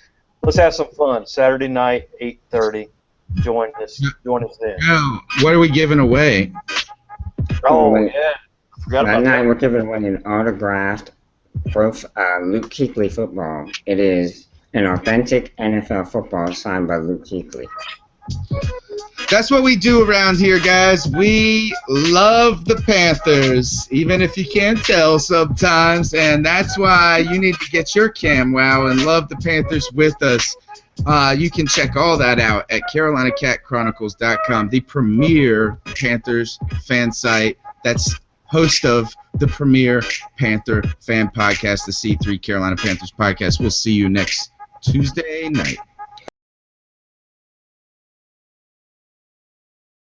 Let's have some fun. Saturday night, 8:30. Join us then. Oh, what are we giving away? Oh, yeah. I forgot That about night that. we're giving away an autographed Luke Kuechly football. It is an authentic NFL football signed by Luke Kuechly. That's what we do around here, guys. We love the Panthers, even if you can't tell sometimes, and that's why you need to get your CamWow and love the Panthers with us. You can check all that out at CarolinaCatChronicles.com, the premier Panthers fan site that's host of the premier Panther fan podcast, the C3 Carolina Panthers podcast. We'll see you next Tuesday night.